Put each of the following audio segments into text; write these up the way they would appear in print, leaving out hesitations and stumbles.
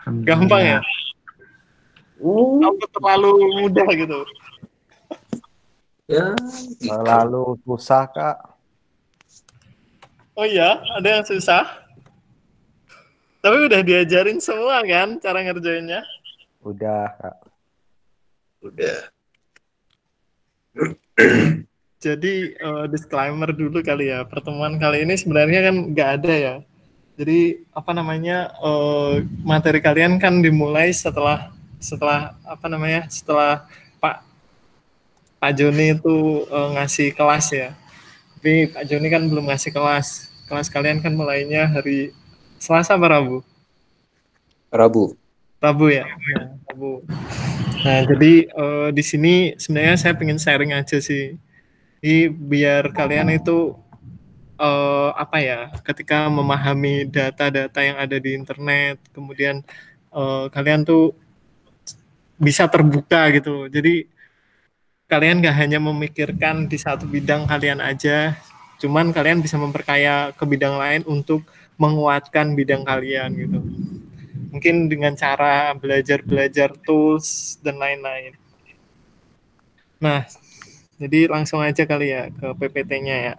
Gampang ya? Apa terlalu mudah gitu? Ya, Terlalu susah, Kak. Oh iya, ada yang susah? Tapi udah diajarin semua kan cara ngerjainnya? Udah, Kak. udah. Jadi disclaimer dulu kali ya, pertemuan kali ini sebenarnya kan nggak ada ya. Jadi apa namanya, materi kalian kan dimulai setelah setelah apa namanya, setelah Pak Pak Joni itu ngasih kelas ya. Tapi Pak Joni kan belum ngasih kelas. Kelas kalian kan mulainya hari Selasa apa Rabu? Rabu. Rabu ya. Nah, Rabu. Nah, jadi di sini sebenarnya saya pengen sharing aja sih. Jadi biar kalian itu apa ya, ketika memahami data-data yang ada di internet, kemudian kalian tuh bisa terbuka gitu. Jadi kalian gak hanya memikirkan di satu bidang kalian aja, cuman kalian bisa memperkaya ke bidang lain untuk menguatkan bidang kalian gitu. Mungkin dengan cara belajar tools dan lain-lain. Nah, jadi langsung aja kali ya ke PPT-nya ya.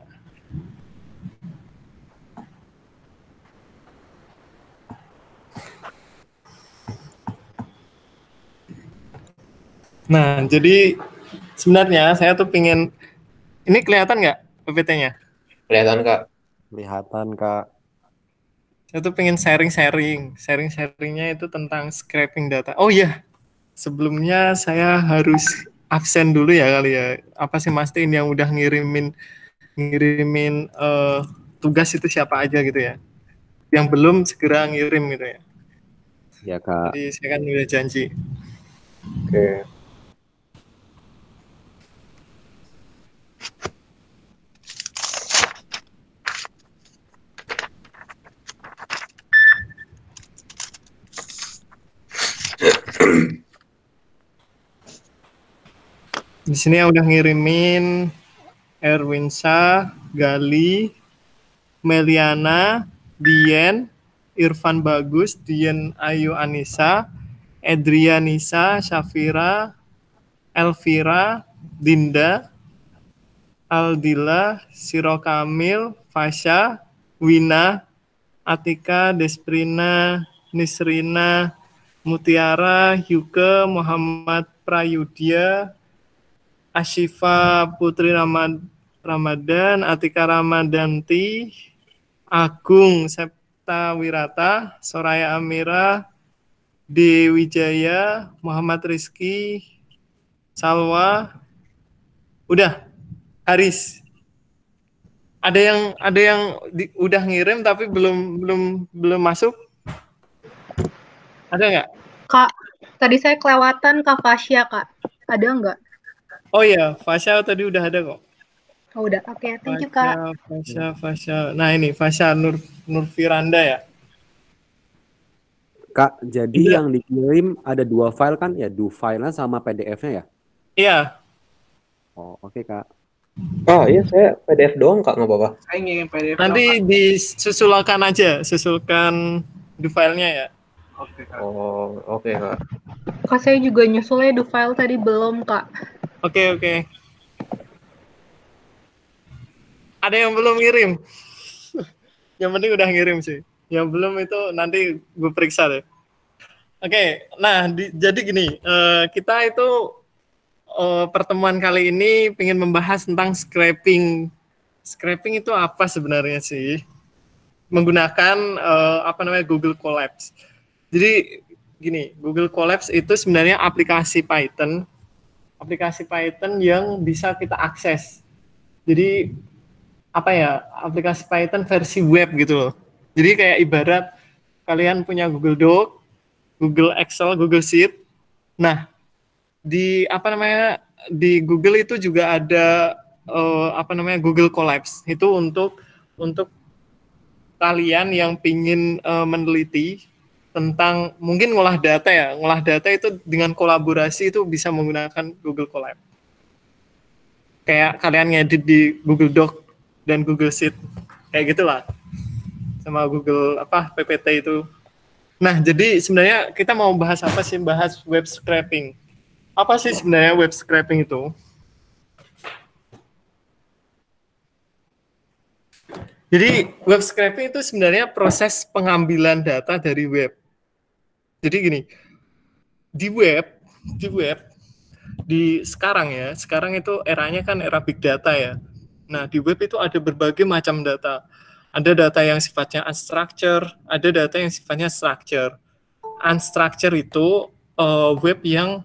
Nah, jadi sebenarnya saya tuh pengen, ini kelihatan nggak PPT-nya? Kelihatan, Kak. Kelihatan, Kak. Saya tuh pengen sharing-sharingnya itu tentang scraping data. Oh iya, sebelumnya saya harus absen dulu ya kali ya. Apa sih mastiin yang udah ngirimin tugas itu siapa aja gitu ya. Yang belum segera ngirim gitu ya. Ya, Kak. Jadi saya kan udah janji. Oke. Di sini yang udah ngirimin Erwinsa, Gali, Meliana, Dien, Irfan Bagus, Dien Ayu Anissa, Edrianisa, Syafira, Elvira, Dinda, Aldila, Siro Kamil, Fasya, Wina, Atika, Desprina, Nisrina, Mutiara, Yuke, Muhammad Prayudya, Ashifa Putri Ramadan, Atika Ramadanti, Agung Septa Wirata, Soraya Amira, Dewi Jaya, Muhammad Rizky, Salwa, udah, Haris. Ada yang udah ngirim tapi belum masuk. Ada nggak? Kak, tadi saya kelewatan Kak Fasya, Kak. Ada nggak? Oh iya, Fasya tadi udah ada kok. Oh, udah. Oke, thank you, Kak. Fasya. Nah ini Fasya Nur Firanda ya. Kak, jadi Iya. yang dikirim ada 2 file kan ya? Do file-nya sama PDF-nya ya? Iya. Oh, oke, Kak. Oh iya, saya PDF doang, Kak, nggak apa-apa. Saya ngirim PDF. Nanti susulkan di filenya ya. Oke, Kak. Oh, oke, Kak. Kak, saya juga nyusulnya do file tadi belum, Kak. Oke. Ada yang belum ngirim? Yang penting udah ngirim sih. Yang belum itu nanti gue periksa deh. Oke, nah jadi gini, kita itu pertemuan kali ini ingin membahas tentang scraping. Scraping itu apa sebenarnya sih? Menggunakan Google Colabs. Jadi gini, Google Colabs itu sebenarnya aplikasi Python yang bisa kita akses. Jadi aplikasi Python versi web gitu loh. Jadi kayak ibarat kalian punya Google Doc, Google Excel, Google Sheet. Nah, di Google itu juga ada Google Colabs. Itu untuk kalian yang pingin meneliti tentang mungkin ngolah data ya. Ngolah data itu dengan kolaborasi itu bisa menggunakan Google Colab. Kayak kalian ngedit di Google Doc dan Google Sheet. Kayak gitulah. Sama Google PPT itu. Nah, jadi sebenarnya kita mau bahas apa sih? Bahas web scraping. Apa sih sebenarnya web scraping itu? Jadi web scraping itu sebenarnya proses pengambilan data dari web. Jadi gini, di web, di sekarang itu eranya kan era big data ya. Nah, di web itu ada berbagai macam data. Ada data yang sifatnya unstructured, ada data yang sifatnya structured. Unstructured itu web yang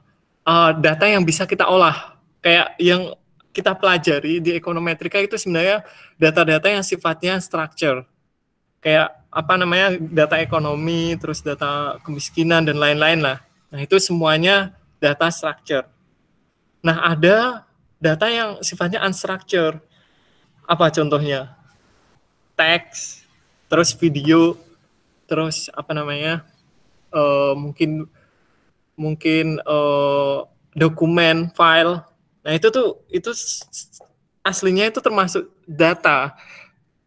data yang bisa kita olah. Kayak yang kita pelajari di ekonometrika itu sebenarnya data-data yang sifatnya structure. Kayak apa namanya, data ekonomi, terus data kemiskinan dan lain-lain lah. Nah, itu semuanya data structure. Nah, ada data yang sifatnya unstructured. Apa contohnya? Teks, terus video, terus apa namanya? Mungkin dokumen, file. Nah, itu aslinya itu termasuk data,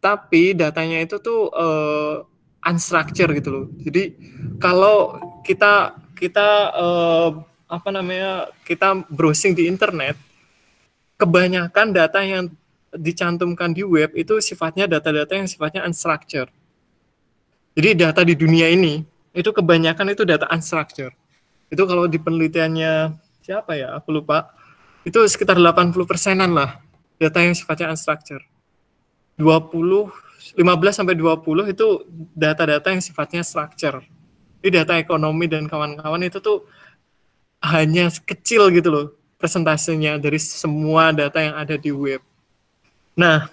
tapi datanya itu tuh unstructured gitu loh. Jadi kalau kita apa namanya, kita browsing di internet, kebanyakan data yang dicantumkan di web itu sifatnya data-data yang sifatnya unstructured. Jadi data di dunia ini itu kebanyakan itu data unstructured. Itu kalau di penelitiannya siapa ya, aku lupa, itu sekitar 80%-an lah data yang sifatnya unstructured. 15 sampai 20 itu data-data yang sifatnya structure. Jadi data ekonomi dan kawan-kawan itu tuh hanya kecil gitu loh presentasinya dari semua data yang ada di web. Nah,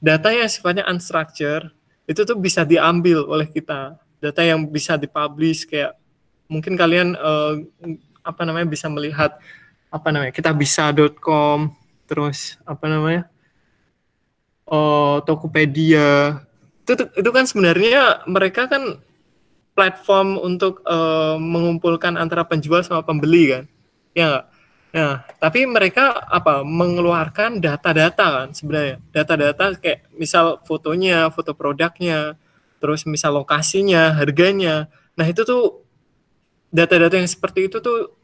data yang sifatnya unstructured itu tuh bisa diambil oleh kita. Data yang bisa dipublish, kayak mungkin kalian apa namanya bisa melihat apa namanya kitabisa.com, terus apa namanya Tokopedia. Itu kan sebenarnya mereka kan platform untuk mengumpulkan antara penjual sama pembeli kan, ya nggak? Nah, tapi mereka apa mengeluarkan data-data kan sebenarnya, data-data kayak misal fotonya, foto produknya, terus misal lokasinya, harganya. Nah, itu tuh data-data yang seperti itu tuh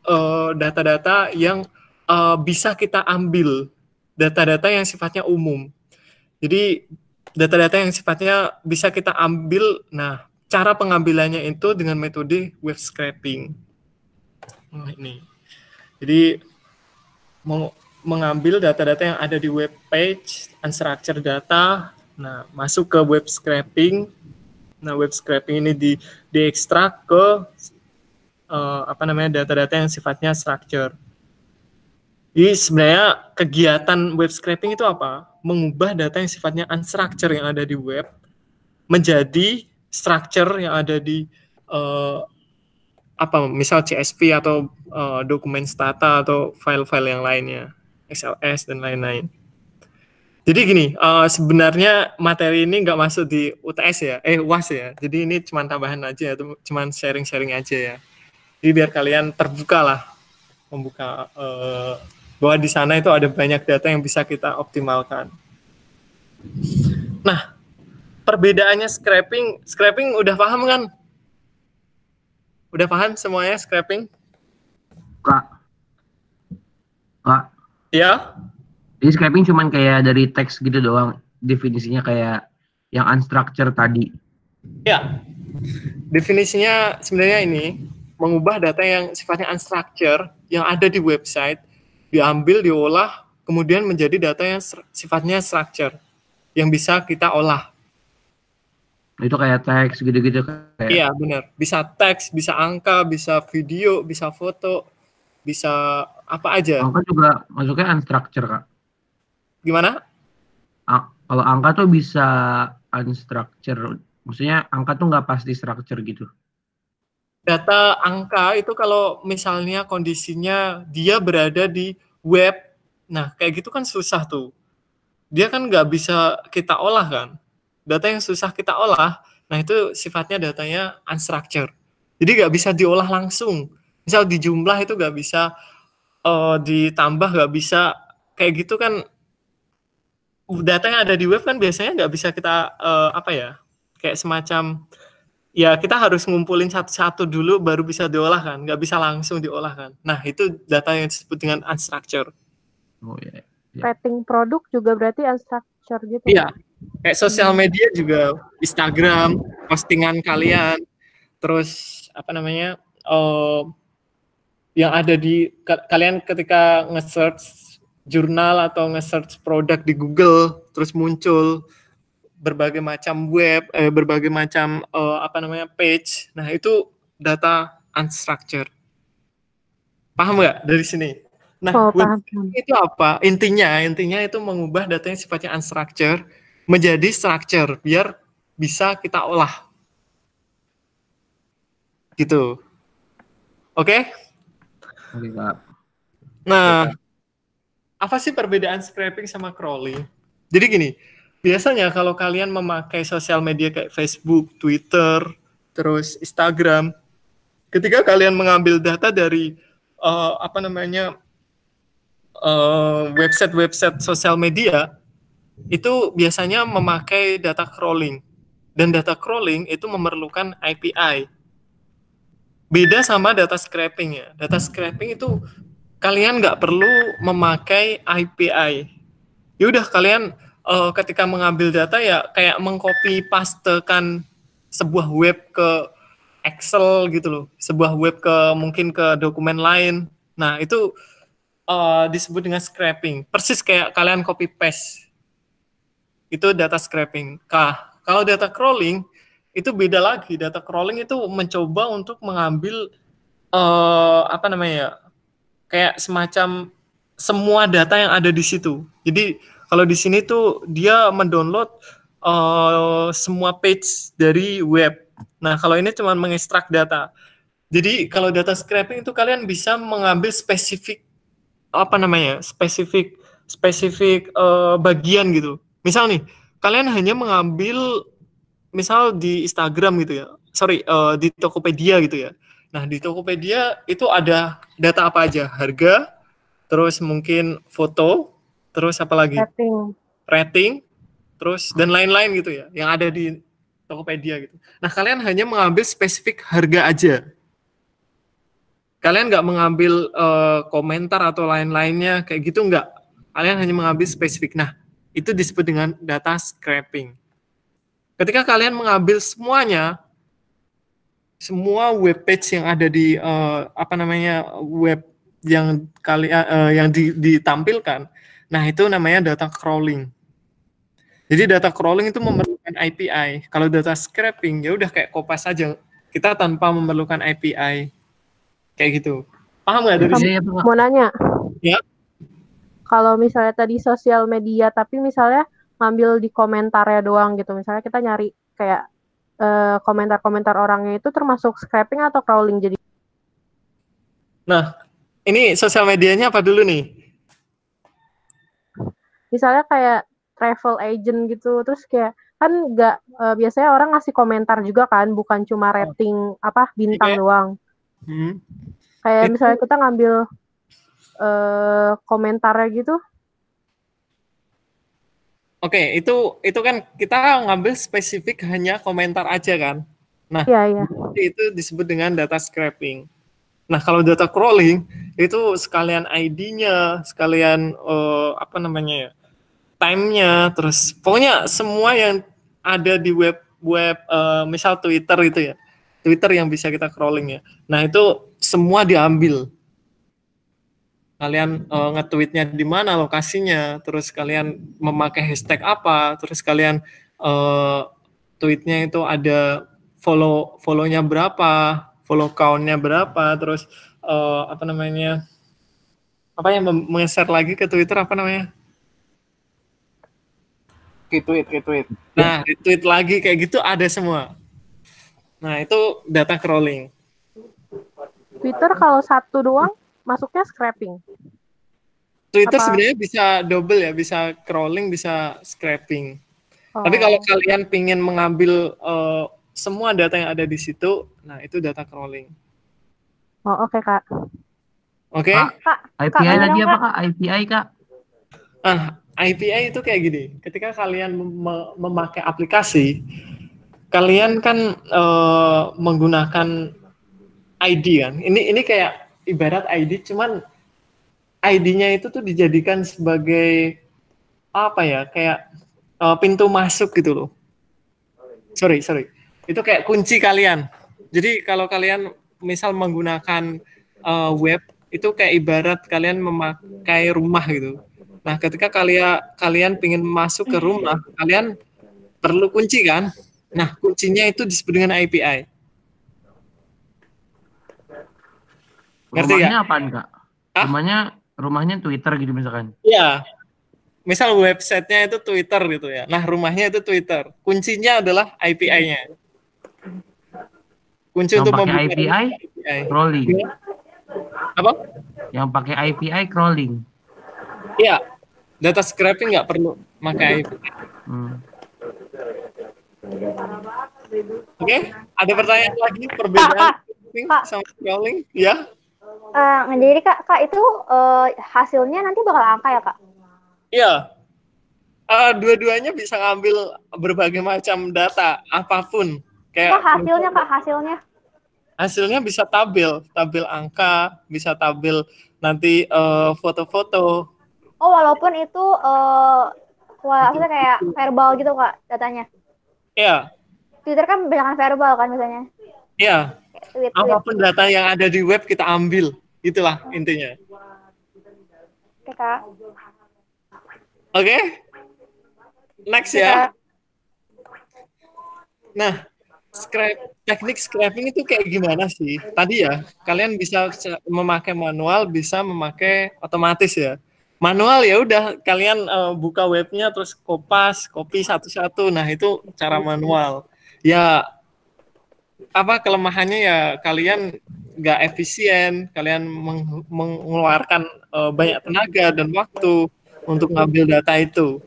data-data yang bisa kita ambil, data-data yang sifatnya umum. Jadi data-data yang sifatnya bisa kita ambil. Nah, cara pengambilannya itu dengan metode web scraping. Nah, ini. Jadi mengambil data-data yang ada di web page, unstructured data, nah masuk ke web scraping. Nah, web scraping ini diekstrak ke apa namanya data-data yang sifatnya structure. Jadi sebenarnya kegiatan web scraping itu apa? Mengubah data yang sifatnya unstructured yang ada di web menjadi structure yang ada di apa misal CSV atau dokumen stata atau file-file yang lainnya, XLS dan lain-lain. Jadi gini, sebenarnya materi ini nggak masuk di UTS ya, UAS ya. Jadi ini cuma tambahan aja, cuma sharing-sharing aja ya. Jadi biar kalian terbuka lah, membuka bahwa di sana itu ada banyak data yang bisa kita optimalkan. Nah, perbedaannya scraping udah paham kan? Udah paham semuanya scraping? Kak. Ya. Jadi scraping cuman kayak dari teks gitu doang, definisinya kayak yang unstructured tadi. Ya. Definisinya sebenarnya ini mengubah data yang sifatnya unstructured yang ada di website, diambil, diolah, kemudian menjadi data yang sifatnya structured yang bisa kita olah. Itu kayak teks gitu-gitu kayak. Iya, benar. Bisa teks, bisa angka, bisa video, bisa foto, bisa apa aja. Angka juga masuknya unstructured, Kak. Gimana? Kalau angka tuh bisa unstructured. Maksudnya angka tuh nggak pasti structure gitu. Data angka itu kalau misalnya kondisinya dia berada di web, nah kayak gitu kan susah tuh. Dia kan nggak bisa kita olah kan. Data yang susah kita olah, nah itu sifatnya datanya unstructured. Jadi nggak bisa diolah langsung. Misal di jumlah itu nggak bisa ditambah, nggak bisa kayak gitu kan. Data yang ada di web kan biasanya nggak bisa kita apa ya, kayak semacam ya kita harus ngumpulin satu-satu dulu baru bisa diolah kan, nggak bisa langsung diolah kan. Nah itu data yang disebut dengan unstructured. Oh ya. Rating produk juga berarti unstructured gitu. Iya, kayak sosial media juga, Instagram, postingan kalian, terus apa namanya, yang ada di kalian ketika nge-search jurnal atau nge-search produk di Google, terus muncul berbagai macam web, berbagai macam apa namanya page. Nah itu data unstructured. Paham nggak dari sini? Nah, paham. itu apa? Intinya itu mengubah data yang sifatnya unstructured menjadi structure biar bisa kita olah. Gitu. Oke? Oke, Kak. Nah, apa sih perbedaan scraping sama crawling? Jadi gini, biasanya kalau kalian memakai sosial media kayak Facebook, Twitter, terus Instagram, ketika kalian mengambil data dari apa namanya website sosial media, itu biasanya memakai data crawling, dan data crawling itu memerlukan API. Beda sama data scraping ya. Data scraping itu kalian nggak perlu memakai API. Ya udah kalian ketika mengambil data ya kayak mengcopy pastekan sebuah web ke Excel gitu loh, sebuah web ke mungkin ke dokumen lain. Nah itu disebut dengan scraping. Persis kayak kalian copy paste. Itu data scraping. Kalau data crawling itu beda lagi. Data crawling itu mencoba untuk mengambil apa namanya, kayak semacam semua data yang ada di situ. Jadi kalau di sini tuh dia mendownload semua page dari web. Nah kalau ini cuma mengekstrak data. Jadi kalau data scraping itu kalian bisa mengambil spesifik apa namanya, spesifik bagian gitu. Misal nih kalian hanya mengambil misal di Instagram gitu ya, di Tokopedia gitu ya. Nah di Tokopedia itu ada data apa aja? Harga, terus mungkin foto, terus apa lagi? Rating, terus dan lain-lain gitu ya, yang ada di Tokopedia gitu. Nah kalian hanya mengambil spesifik harga aja. Kalian nggak mengambil komentar atau lain-lainnya kayak gitu, nggak. Kalian hanya mengambil spesifik. Nah itu disebut dengan data scraping. Ketika kalian mengambil semuanya, semua web page yang ada di apa namanya web yang kalian yang ditampilkan, nah itu namanya data crawling. Jadi data crawling itu memerlukan API. Kalau data scraping ya udah kayak kopas saja, kita tanpa memerlukan API, kayak gitu. Paham nggak dari sini? Mau nanya? Ya. Kalau misalnya tadi sosial media, tapi misalnya ngambil di komentarnya doang gitu, misalnya kita nyari kayak komentar-komentar orangnya, itu termasuk scraping atau crawling jadi? Nah, ini sosial medianya apa dulu nih? Misalnya kayak travel agent gitu, terus kayak kan nggak biasanya orang ngasih komentar juga kan, bukan cuma rating apa bintang doang. Kayak misalnya kita ngambil komentarnya gitu. Oke, itu kan kita ngambil spesifik hanya komentar aja kan. Nah, iya. Itu disebut dengan data scraping. Nah, kalau data crawling itu sekalian ID-nya, sekalian apa namanya ya, time-nya, terus pokoknya semua yang ada di web misal Twitter itu ya, Twitter yang bisa kita crawling ya. Nah, itu semua diambil. Kalian nge-tweetnya di mana lokasinya, terus kalian memakai hashtag apa, terus kalian tweetnya itu ada follow-nya berapa, follow count-nya berapa, terus apa namanya, apa yang meng-share lagi ke Twitter apa namanya? Retweet. Nah, retweet lagi kayak gitu ada semua. Nah, itu data crawling. Twitter kalau satu doang masuknya scraping. Twitter sebenarnya bisa double ya, bisa crawling, bisa scraping. Tapi kalau kalian pingin mengambil semua data yang ada di situ, nah itu data crawling. Oh, oke, Kak. Oke? Kak, API tadi apa, Kak? API, Kak? API itu kayak gini. Ketika kalian memakai aplikasi, kalian kan menggunakan ID kan. Ini kayak ibarat ID, cuman ID-nya itu tuh dijadikan sebagai apa ya? Kayak pintu masuk gitu loh. Sorry. Itu kayak kunci kalian. Jadi kalau kalian misal menggunakan web, itu kayak ibarat kalian memakai rumah gitu. Nah, ketika kalian ingin masuk ke rumah, kalian perlu kunci kan? Nah, kuncinya itu disebut dengan API. Ngerti Rumahnya nggak? apaan, Kak? Hah? Rumahnya Twitter gitu misalkan. Iya. Misal websitenya itu Twitter gitu ya. Nah, rumahnya itu Twitter. Kuncinya adalah API-nya. Kunci Yang untuk pakai membuka API, crawling. Apa? Yang pakai API crawling. Iya. Data scraping nggak perlu pakai API. Oke, ada pertanyaan lagi perbedaan scraping sama crawling? Ya. Jadi kak itu hasilnya nanti bakal angka ya kak? Iya. Dua-duanya bisa ngambil berbagai macam data, apapun. Kayak hasilnya? Hasilnya bisa tabel angka, bisa tabel nanti foto-foto. Oh, walaupun itu maksudnya kayak verbal gitu kak datanya? Iya. Twitter kan banyakkan verbal kan misalnya? Iya. Apapun data yang ada di web kita ambil, itulah intinya. Oke kak. Oke? Next ya. Nah, teknik scraping itu kayak gimana sih? Tadi ya, kalian bisa memakai manual, bisa memakai otomatis ya. Manual ya udah kalian buka webnya terus copy satu-satu. Nah, itu cara manual. Ya apa kelemahannya ya kalian nggak efisien, kalian mengeluarkan banyak tenaga dan waktu untuk ngambil data itu.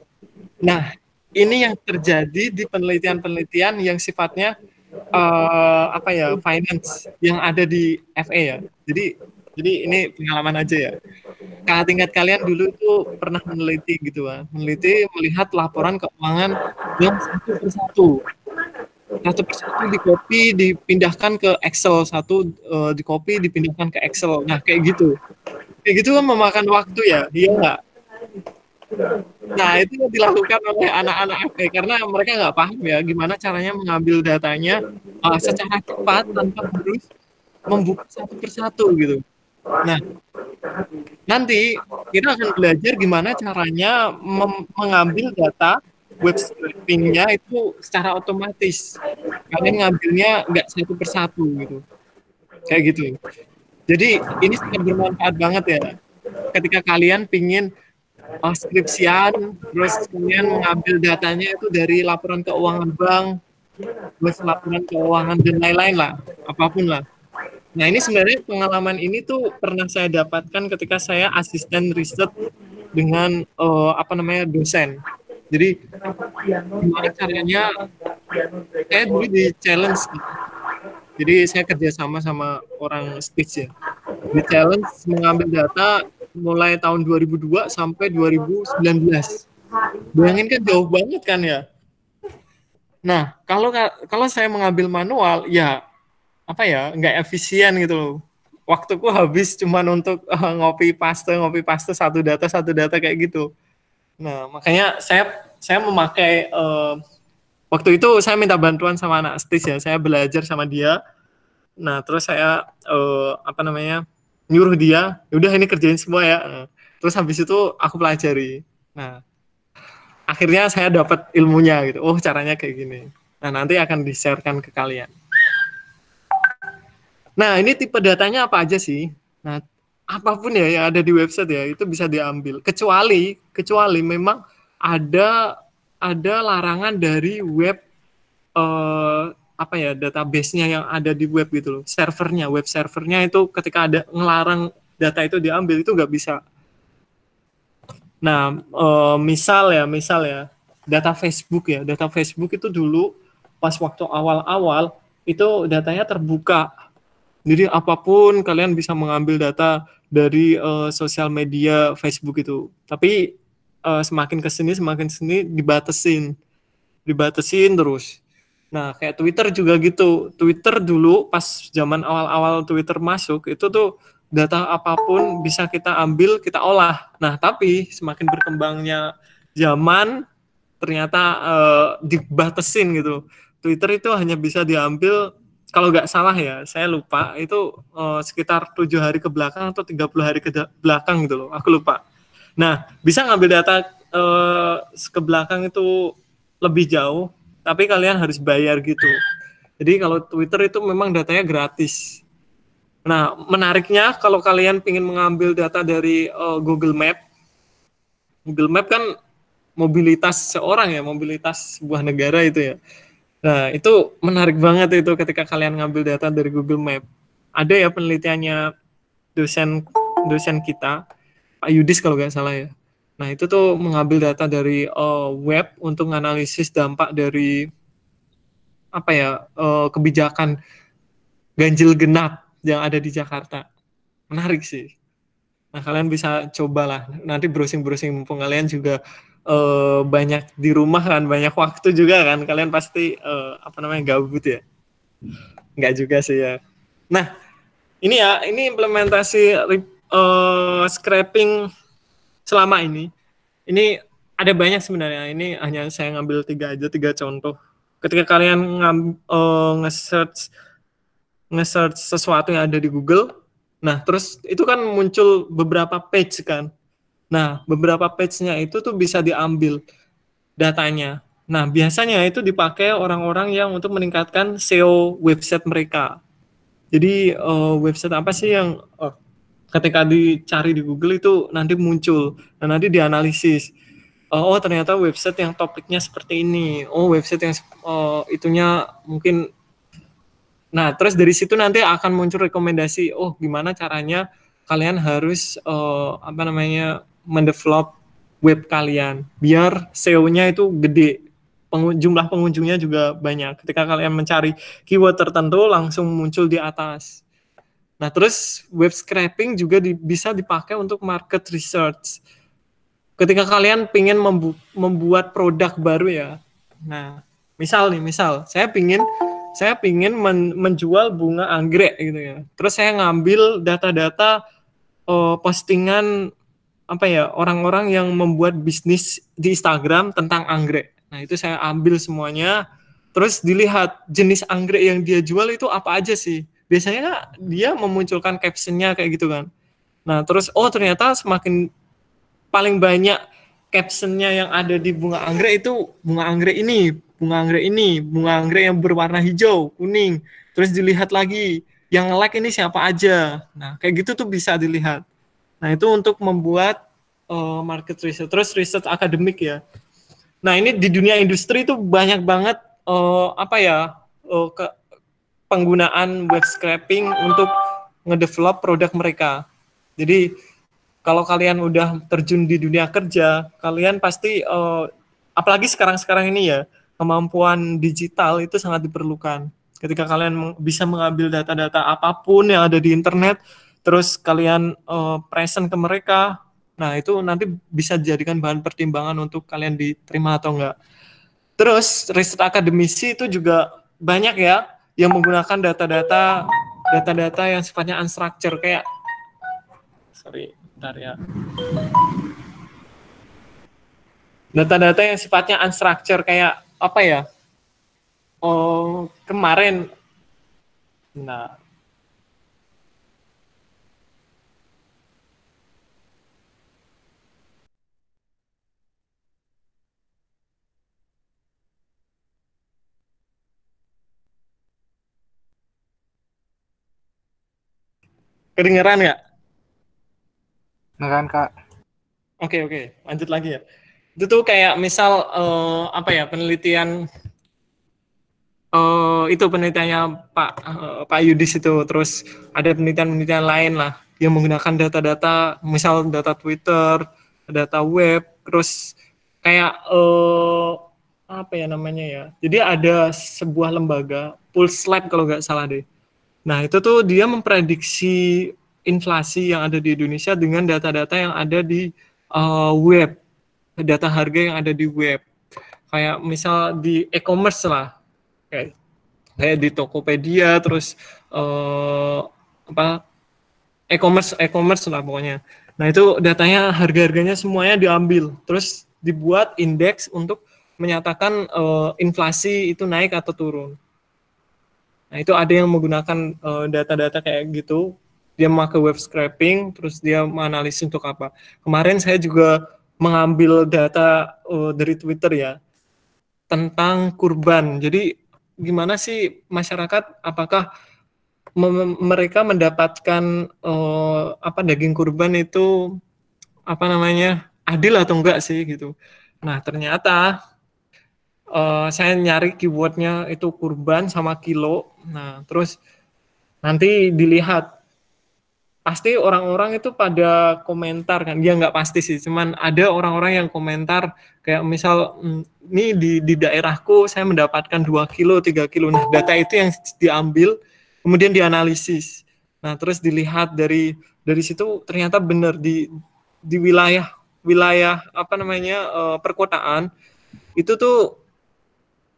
Nah, ini yang terjadi di penelitian-penelitian yang sifatnya finance yang ada di FA ya. Jadi ini pengalaman aja ya. Kakak tingkat kalian dulu itu pernah meneliti gitu kan, melihat laporan keuangan yang satu persatu di copy dipindahkan ke Excel, di copy dipindahkan ke Excel. Nah kayak gitu kan memakan waktu ya, iya nggak? Nah itu dilakukan oleh anak-anak FA karena mereka nggak paham ya gimana caranya mengambil datanya secara cepat tanpa harus membuka satu persatu gitu. Nah nanti kita akan belajar gimana caranya mengambil data web scraping-nya itu secara otomatis. Kalian ngambilnya nggak satu persatu gitu, kayak gitu. Jadi ini sangat bermanfaat banget ya. Ketika kalian pingin skripsian, terus kalian mengambil datanya itu dari laporan keuangan bank, terus laporan keuangan dan lain-lain lah, apapun lah. Nah ini sebenarnya pengalaman ini tuh pernah saya dapatkan ketika saya asisten riset dengan dosen. Jadi gimana caranya saya dulu di challenge. Jadi saya kerjasama sama orang speech ya. Di challenge mengambil data mulai tahun 2002 sampai 2019. Bayangin kan jauh banget kan ya. Nah kalau saya mengambil manual ya nggak efisien gitu loh. Waktuku habis cuma untuk ngopi paste satu data kayak gitu. Nah makanya saya memakai waktu itu saya minta bantuan sama anak STIS ya, saya belajar sama dia. Nah terus saya nyuruh dia, udah ini kerjain semua ya. Terus habis itu aku pelajari. Nah akhirnya saya dapat ilmunya gitu. Oh caranya kayak gini. Nah nanti akan di-sharekan ke kalian. Nah, ini tipe datanya apa aja sih? Nah, apapun ya yang ada di website ya, itu bisa diambil. Kecuali memang ada larangan dari web database-nya yang ada di web gitu loh. Web servernya itu ketika ada ngelarang data itu diambil itu nggak bisa. Nah, misal ya, data Facebook itu dulu pas waktu awal-awal itu datanya terbuka. Jadi apapun kalian bisa mengambil data dari sosial media Facebook itu. Tapi semakin kesini dibatasin terus. Nah, kayak Twitter juga gitu. Twitter dulu pas zaman awal-awal Twitter masuk, itu tuh data apapun bisa kita ambil, kita olah. Nah, tapi semakin berkembangnya zaman, ternyata dibatasin gitu. Twitter itu hanya bisa diambil, kalau nggak salah ya, saya lupa, itu sekitar 7 hari ke belakang atau 30 hari ke belakang gitu loh, aku lupa. Nah, bisa ngambil data ke belakang itu lebih jauh, tapi kalian harus bayar gitu. Jadi kalau Twitter itu memang datanya gratis. Nah, menariknya kalau kalian ingin mengambil data dari Google Map kan mobilitas seorang ya, mobilitas sebuah negara itu ya. Nah, itu menarik banget itu ketika kalian ngambil data dari Google Map. Ada ya penelitiannya dosen kita, Pak Yudis kalau nggak salah ya. Nah, itu tuh mengambil data dari web untuk menganalisis dampak dari apa ya, kebijakan ganjil genap yang ada di Jakarta. Menarik sih. Nah, kalian bisa cobalah. Nanti browsing-browsing mumpung kalian juga banyak di rumah kan, banyak waktu juga kan. Kalian pasti gabut ya. Enggak juga sih ya. Nah, ini implementasi scraping selama ini ada banyak sebenarnya. Ini hanya saya ngambil 3 contoh. Ketika kalian nge-search sesuatu yang ada di Google, nah terus itu kan muncul beberapa page kan. Nah, beberapa page-nya itu tuh bisa diambil datanya. Nah, biasanya itu dipakai orang-orang yang untuk meningkatkan SEO website mereka. Jadi website apa sih yang ketika dicari di Google itu nanti muncul, dan nanti dianalisis. Oh, ternyata website yang topiknya seperti ini. Oh, website yang itunya mungkin. Nah, terus dari situ nanti akan muncul rekomendasi. Oh, gimana caranya kalian harus mendevelop web kalian biar SEO-nya itu gede. Jumlah pengunjungnya juga banyak. Ketika kalian mencari keyword tertentu langsung muncul di atas. Nah, terus web scraping juga bisa dipakai untuk market research. Ketika kalian ingin membuat produk baru ya. Nah, misal saya ingin menjual bunga anggrek gitu ya. Terus saya ngambil data-data postingan orang-orang yang membuat bisnis di Instagram tentang anggrek. Nah, itu saya ambil semuanya. Terus dilihat jenis anggrek yang dia jual itu apa aja sih. Biasanya dia memunculkan caption-nya kayak gitu kan. Nah, terus ternyata semakin paling banyak caption-nya yang ada di bunga anggrek itu bunga anggrek yang berwarna hijau, kuning. Terus dilihat lagi yang like ini siapa aja. Nah, kayak gitu tuh bisa dilihat. Nah, itu untuk membuat market research. Terus riset akademik ya. Nah, ini di dunia industri itu banyak banget penggunaan web scraping untuk ngedevelop produk mereka. Jadi kalau kalian udah terjun di dunia kerja, kalian pasti apalagi sekarang ini ya, kemampuan digital itu sangat diperlukan. Ketika kalian bisa mengambil data-data apapun yang ada di internet, terus kalian present ke mereka, nah itu nanti bisa dijadikan bahan pertimbangan untuk kalian diterima atau enggak. Terus riset akademisi itu juga banyak ya yang menggunakan data-data yang sifatnya unstructured kayak data-data yang sifatnya unstructured kayak apa ya? Kemarin kedengeran nggak? Kedengeran, Kak. Oke, lanjut lagi ya. Itu tuh kayak misal penelitian itu penelitiannya Pak Yudis itu, terus ada penelitian lain lah yang menggunakan data-data, misal data Twitter, data web, terus kayak Jadi ada sebuah lembaga Pulse Lab kalau nggak salah deh. Nah, itu tuh dia memprediksi inflasi yang ada di Indonesia dengan data-data yang ada di web, data harga yang ada di web. Kayak misal di e-commerce lah. kayak di Tokopedia, terus e-commerce lah pokoknya. Nah itu datanya harga-harganya semuanya diambil, terus dibuat indeks untuk menyatakan inflasi itu naik atau turun. Nah itu ada yang menggunakan data-data kayak gitu, dia memakai web scraping, terus dia menganalisis untuk apa. Kemarin saya juga mengambil data dari Twitter ya, tentang kurban. Jadi gimana sih masyarakat, apakah mereka mendapatkan daging kurban itu adil atau enggak sih gitu. Nah ternyata saya nyari keywordnya itu kurban sama kilo. Nah terus nanti dilihat, pasti orang-orang itu pada komentar kan, dia nggak pasti sih, cuman ada orang-orang yang komentar kayak misal ini di daerahku saya mendapatkan 2 kilo, 3 kilo. Nah data itu yang diambil kemudian dianalisis. Nah terus dilihat dari situ ternyata benar di wilayah perkotaan itu tuh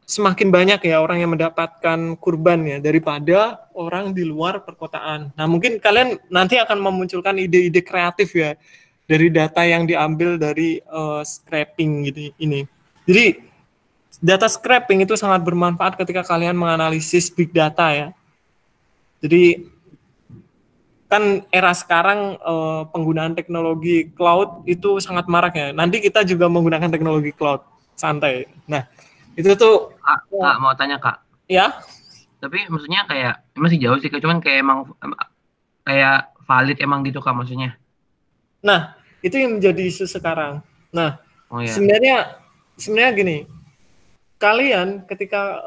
semakin banyak ya orang yang mendapatkan kurban ya daripada orang di luar perkotaan. Nah mungkin kalian nanti akan memunculkan ide-ide kreatif ya dari data yang diambil dari scraping gitu ini. Jadi data scraping itu sangat bermanfaat ketika kalian menganalisis big data ya. Jadi kan era sekarang penggunaan teknologi cloud itu sangat marak ya. Nanti kita juga menggunakan teknologi cloud, santai. Nah itu tuh Kak, mau tanya Kak. Ya. Tapi maksudnya kayak masih jauh sih, cuman kayak emang kayak valid emang gitu Kak maksudnya. Nah, itu yang menjadi isu sekarang. Nah, iya. sebenarnya gini, kalian ketika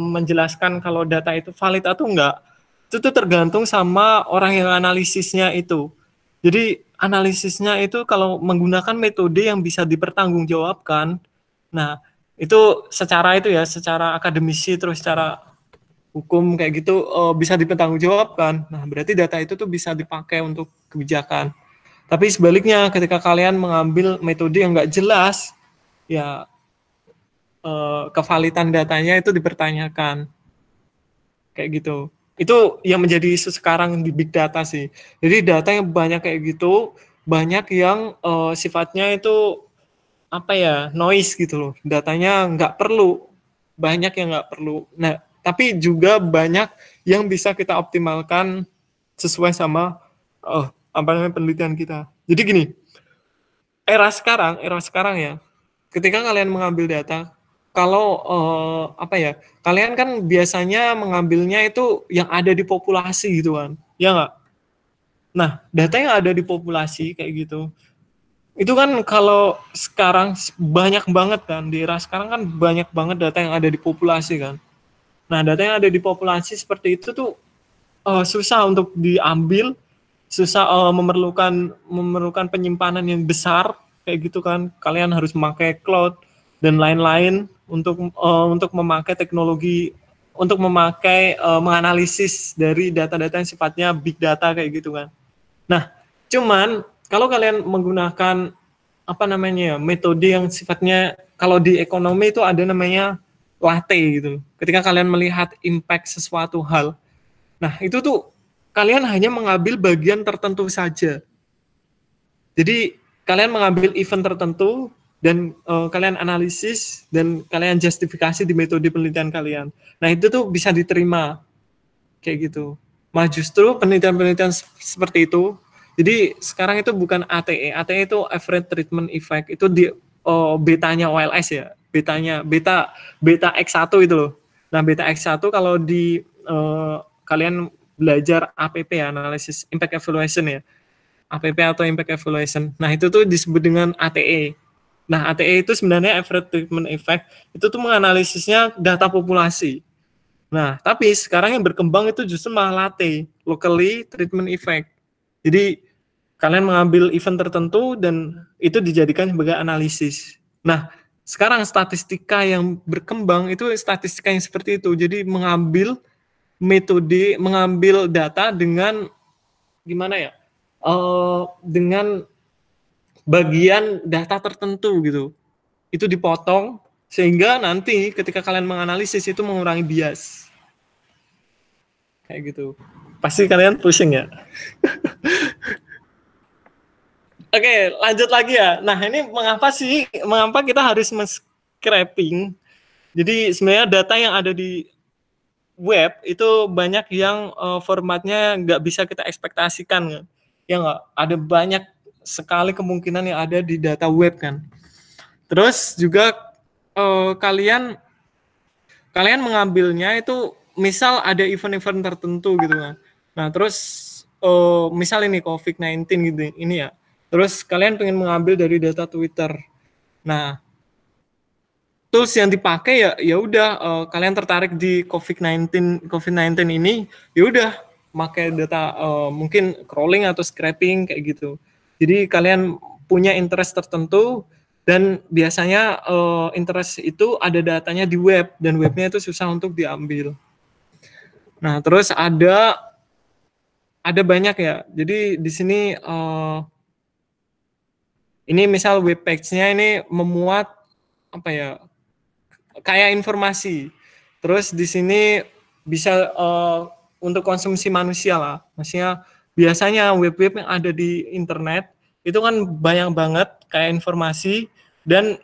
menjelaskan kalau data itu valid atau enggak, itu tuh tergantung sama orang yang analisisnya itu. Jadi analisisnya itu kalau menggunakan metode yang bisa dipertanggungjawabkan. Nah, itu secara akademisi terus secara hukum kayak gitu bisa dipertanggungjawabkan. Nah, berarti data itu tuh bisa dipakai untuk kebijakan. Tapi sebaliknya ketika kalian mengambil metode yang nggak jelas, ya kevalidan datanya itu dipertanyakan. Kayak gitu. Itu yang menjadi isu sekarang di big data sih. Jadi data yang banyak kayak gitu, banyak yang sifatnya itu noise gitu loh, datanya nggak perlu, banyak yang nggak perlu. Nah tapi juga banyak yang bisa kita optimalkan sesuai sama penelitian kita. Jadi gini, era sekarang ya, ketika kalian mengambil data, kalau kalian kan biasanya mengambilnya itu yang ada di populasi gitu kan, ya nggak? Nah data yang ada di populasi kayak gitu itu kan kalau sekarang banyak banget kan, di era sekarang kan banyak banget data yang ada di populasi kan. Nah data yang ada di populasi seperti itu tuh susah untuk diambil, susah, memerlukan penyimpanan yang besar kayak gitu kan. Kalian harus memakai cloud dan lain-lain untuk memakai teknologi, untuk memakai menganalisis dari data-data yang sifatnya big data kayak gitu kan. Nah cuman kalau kalian menggunakan metode yang sifatnya, kalau di ekonomi itu ada namanya latte gitu. Ketika kalian melihat impact sesuatu hal, nah itu tuh kalian hanya mengambil bagian tertentu saja. Jadi kalian mengambil event tertentu dan kalian analisis dan kalian justifikasi di metode penelitian kalian. Nah itu tuh bisa diterima kayak gitu. Justru penelitian-penelitian seperti itu. Jadi sekarang itu bukan ATE itu average treatment effect, itu di betanya OLS ya, beta X1 itu loh. Nah beta X1 kalau di kalian belajar APP ya, analisis impact evaluation ya, APP atau impact evaluation. Nah itu tuh disebut dengan ATE. Nah ATE itu sebenarnya average treatment effect, itu tuh menganalisisnya data populasi. Nah tapi sekarang yang berkembang itu justru malah LATE, locally treatment effect. Jadi kalian mengambil event tertentu dan itu dijadikan sebagai analisis. Nah, sekarang statistika yang berkembang itu statistika yang seperti itu. Jadi mengambil metode, mengambil data dengan dengan bagian data tertentu gitu. Itu dipotong Sehingga nanti ketika kalian menganalisis itu mengurangi bias. Kayak gitu. Pasti kalian pusing ya. Oke, lanjut lagi ya. Nah, ini mengapa kita harus men-scraping? Jadi sebenarnya data yang ada di web itu banyak yang formatnya nggak bisa kita ekspektasikan. Ya nggak? Ada banyak sekali kemungkinan yang ada di data web kan. Terus juga kalian mengambilnya itu misal ada event-event tertentu gitu kan. Nah, terus misal ini COVID-19 gitu ini ya. Terus kalian pengen mengambil dari data Twitter. Nah, tools yang dipakai ya udah kalian tertarik di COVID-19 ini, ya udah pakai data mungkin crawling atau scraping kayak gitu. Jadi kalian punya interest tertentu dan biasanya interest itu ada datanya di web dan webnya itu susah untuk diambil. Nah, terus ada banyak ya. Jadi di sini ini misal web page-nya ini memuat apa ya? Kayak informasi. Terus di sini bisa untuk konsumsi manusia lah. Maksudnya biasanya web-web yang ada di internet itu kan banyak banget kayak informasi dan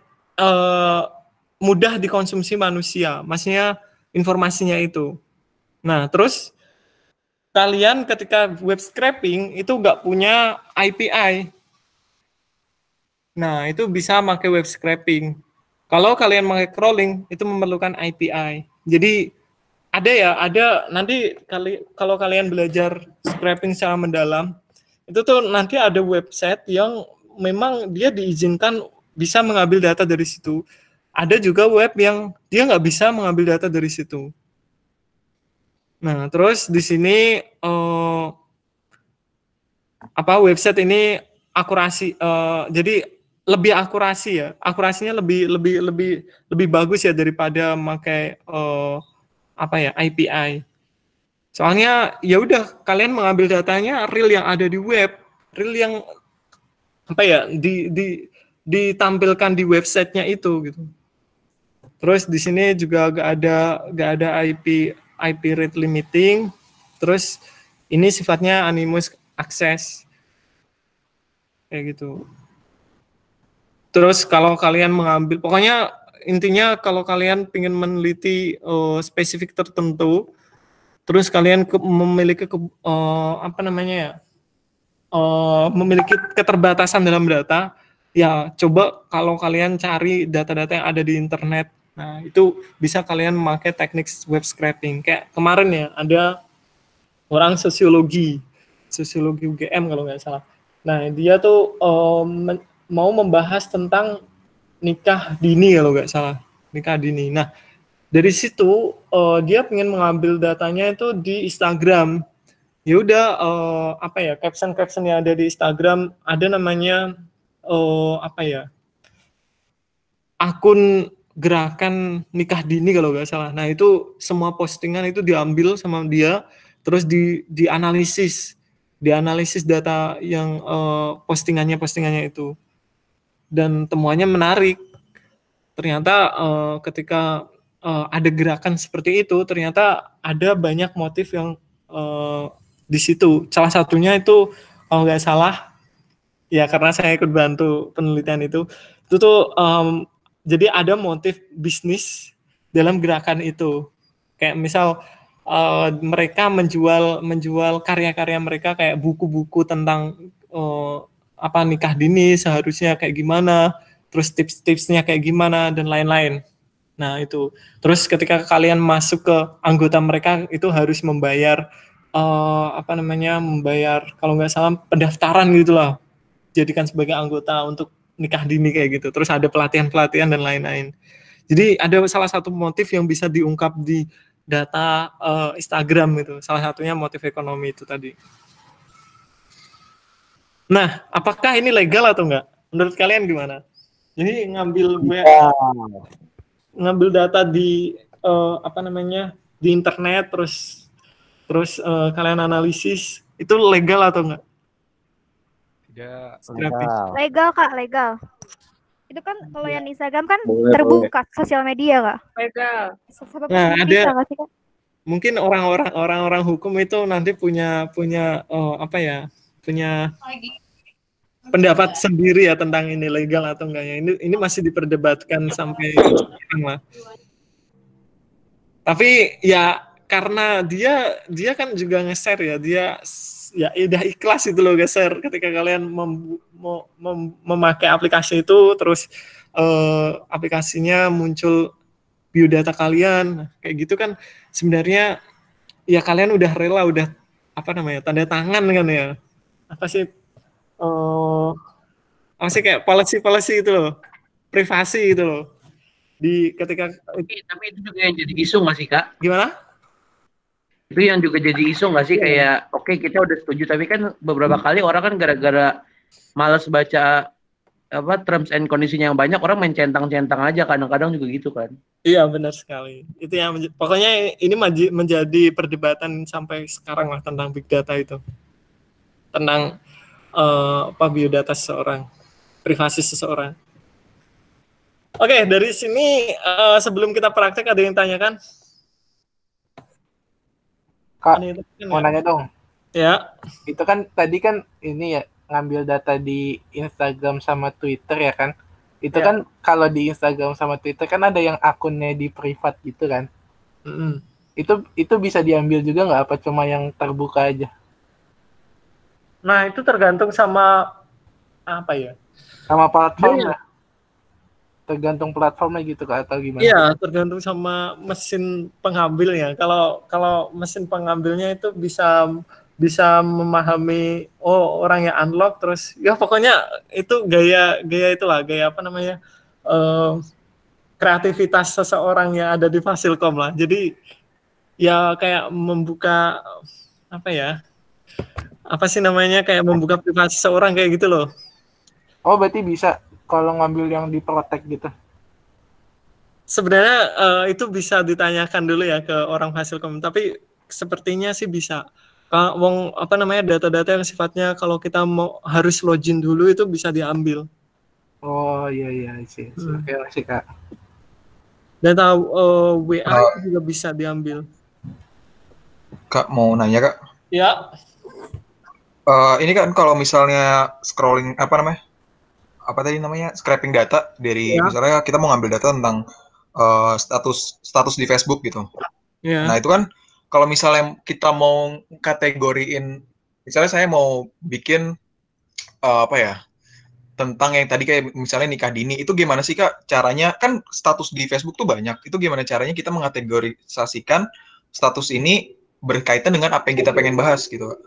mudah dikonsumsi manusia. Maksudnya informasinya itu. Nah, terus kalian ketika web scraping itu nggak punya API. Nah, itu bisa pakai web scraping. Kalau kalian pakai crawling, itu memerlukan API. Jadi, ada nanti kalau kalian belajar scraping secara mendalam, itu tuh nanti ada website yang memang dia diizinkan bisa mengambil data dari situ. Ada juga web yang dia nggak bisa mengambil data dari situ. Nah, terus di sini website ini akurasi, jadi lebih akurasi ya, akurasinya lebih bagus ya daripada memakai API. Soalnya ya udah kalian mengambil datanya real yang ada di web, real yang ditampilkan di websitenya itu gitu. Terus di sini juga gak ada IP rate limiting. Terus ini sifatnya anonymous access kayak gitu. Terus kalau kalian mengambil, pokoknya intinya kalau kalian ingin meneliti spesifik tertentu, terus kalian memiliki memiliki keterbatasan dalam data, ya coba kalau kalian cari data-data yang ada di internet. Nah, itu bisa kalian memakai teknik web scraping. Kayak kemarin ya, ada orang sosiologi UGM kalau nggak salah. Nah, dia tuh mau membahas tentang nikah dini kalau nggak salah, nikah dini. Nah, dari situ dia pengen mengambil datanya itu di Instagram. Ya udah caption yang ada di Instagram ada namanya akun gerakan nikah dini kalau nggak salah. Nah, itu semua postingan itu diambil sama dia, terus dianalisis data yang postingannya itu. Dan temuannya menarik. Ternyata ketika ada gerakan seperti itu, ternyata ada banyak motif yang di situ. Salah satunya itu kalau nggak salah, ya karena saya ikut bantu penelitian itu tuh jadi ada motif bisnis dalam gerakan itu. Kayak misal mereka menjual karya-karya mereka kayak buku-buku tentang nikah dini seharusnya kayak gimana, terus tips-tipsnya kayak gimana dan lain-lain. Nah, itu. Terus ketika kalian masuk ke anggota mereka itu harus membayar membayar kalau nggak salah pendaftaran gitulah. Jadikan sebagai anggota untuk nikah dini kayak gitu. Terus ada pelatihan-pelatihan dan lain-lain. Jadi ada salah satu motif yang bisa diungkap di data Instagram itu. Salah satunya motif ekonomi itu tadi. Nah, apakah ini legal atau enggak? Menurut kalian gimana? Jadi ngambil data di di internet terus kalian analisis itu legal atau enggak? Tidak. Legal, Kak, legal. Itu kan kalau yang Instagram kan Boleh, terbuka sosial media, Kak. Nah, ada Bisa nggak sih, Kak? mungkin orang-orang hukum itu nanti punya apa ya? Punya pendapat sendiri ya tentang ini legal atau enggaknya. Ini masih diperdebatkan sampai sekarang lah. Tapi ya karena dia kan juga nge-share ya, dia ya udah ikhlas itu loh nge-share ketika kalian memakai aplikasi itu, terus aplikasinya muncul biodata kalian. Nah, kayak gitu kan sebenarnya ya kalian udah rela, udah apa namanya, tanda tangan kan ya. Apa sih kayak policy itu loh, privasi itu loh. Di ketika tapi itu juga yang jadi isu nggak sih, Kak? Gimana? Itu yang juga jadi isu nggak sih, kayak oke, kita udah setuju tapi kan beberapa kali orang kan gara-gara malas baca apa terms and condition yang banyak, orang main centang-centang aja, kadang-kadang juga gitu kan. Iya, benar sekali. Itu yang pokoknya ini menjadi perdebatan sampai sekarang lah tentang big data itu. Tentang biodata seseorang, privasi seseorang. Oke, dari sini sebelum kita praktek ada yang tanyakan? Kak, mau nanya dong. Ya. Itu kan tadi kan ini ya, ngambil data di Instagram sama Twitter ya kan? Itu kan kalau di Instagram sama Twitter kan ada yang akunnya di privat gitu kan? Itu bisa diambil juga nggak, apa cuma yang terbuka aja? Nah, itu tergantung sama apa ya? Sama platformnya. Tergantung platformnya gitu Kak, atau gimana? Iya, tergantung sama mesin pengambilnya. Kalau mesin pengambilnya itu bisa memahami orang yang unlock, terus ya pokoknya itu gaya itulah, gaya apa namanya, kreativitas seseorang yang ada di Fasilkom lah. Jadi ya kayak membuka apa ya, apa sih namanya, kayak membuka privasi seseorang kayak gitu loh. Oh, berarti bisa kalau ngambil yang di protect gitu? Sebenarnya itu bisa ditanyakan dulu ya ke orang Fasilkom, tapi sepertinya sih bisa. Kalau apa namanya, data-data yang sifatnya kalau kita mau harus login dulu itu bisa diambil. Oh iya sih. Oke sih Kak. Data WA juga bisa diambil. Kak, mau nanya Kak? Ya. Ini kan kalau misalnya scrolling apa tadi namanya, scraping data dari misalnya kita mau ngambil data tentang status di Facebook gitu. Nah itu kan kalau misalnya kita mau kategoriin, misalnya saya mau bikin tentang yang tadi kayak misalnya nikah dini, itu gimana sih Kak caranya? Kan status di Facebook tuh banyak, itu gimana caranya kita mengategorisasikan status ini berkaitan dengan apa yang kita pengen bahas gitu Kak?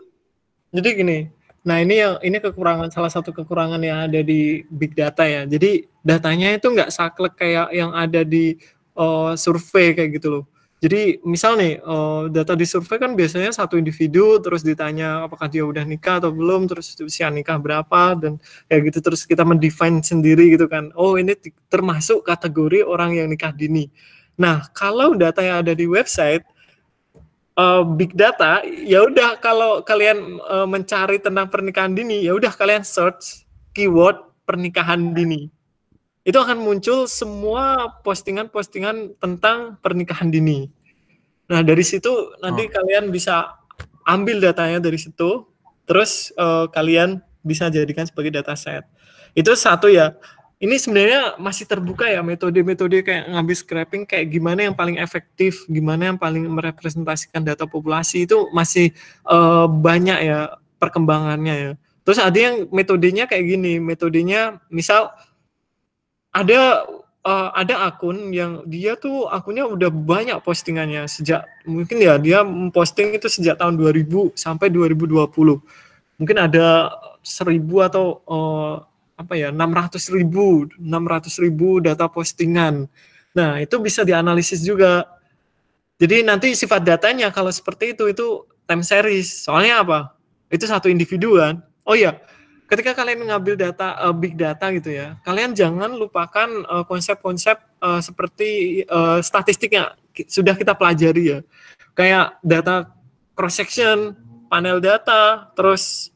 Jadi gini, nah ini salah satu kekurangan yang ada di big data ya. Jadi datanya itu nggak saklek kayak yang ada di survei kayak gitu loh. Jadi misal nih data di survei kan biasanya satu individu, terus ditanya apakah dia udah nikah atau belum, terus usia nikah berapa, dan kayak gitu, terus kita mendefine sendiri gitu kan. Oh, ini termasuk kategori orang yang nikah dini. Nah, kalau data yang ada di website big data, ya udah kalau kalian mencari tentang pernikahan dini, ya udah kalian search keyword pernikahan dini. Itu akan muncul semua postingan-postingan tentang pernikahan dini. Nah, dari situ nanti kalian bisa ambil datanya dari situ, terus kalian bisa jadikan sebagai dataset. Itu satu ya. Ini sebenarnya masih terbuka ya, metode-metode kayak ngambil scraping, kayak gimana yang paling efektif, gimana yang paling merepresentasikan data populasi, itu masih banyak ya perkembangannya ya. Terus ada yang metodenya kayak gini, metodenya misal ada akun yang dia tuh akunnya udah banyak postingannya sejak, mungkin ya dia memposting itu sejak tahun 2000 sampai 2020. Mungkin ada 1000 atau 600.000 data postingan. Nah, itu bisa dianalisis juga. Jadi nanti sifat datanya kalau seperti itu time series. Soalnya apa? Itu satu individu kan. Oh iya, ketika kalian ngambil data big data gitu ya, kalian jangan lupakan konsep-konsep seperti statistiknya sudah kita pelajari ya. Kayak data cross section, panel data, terus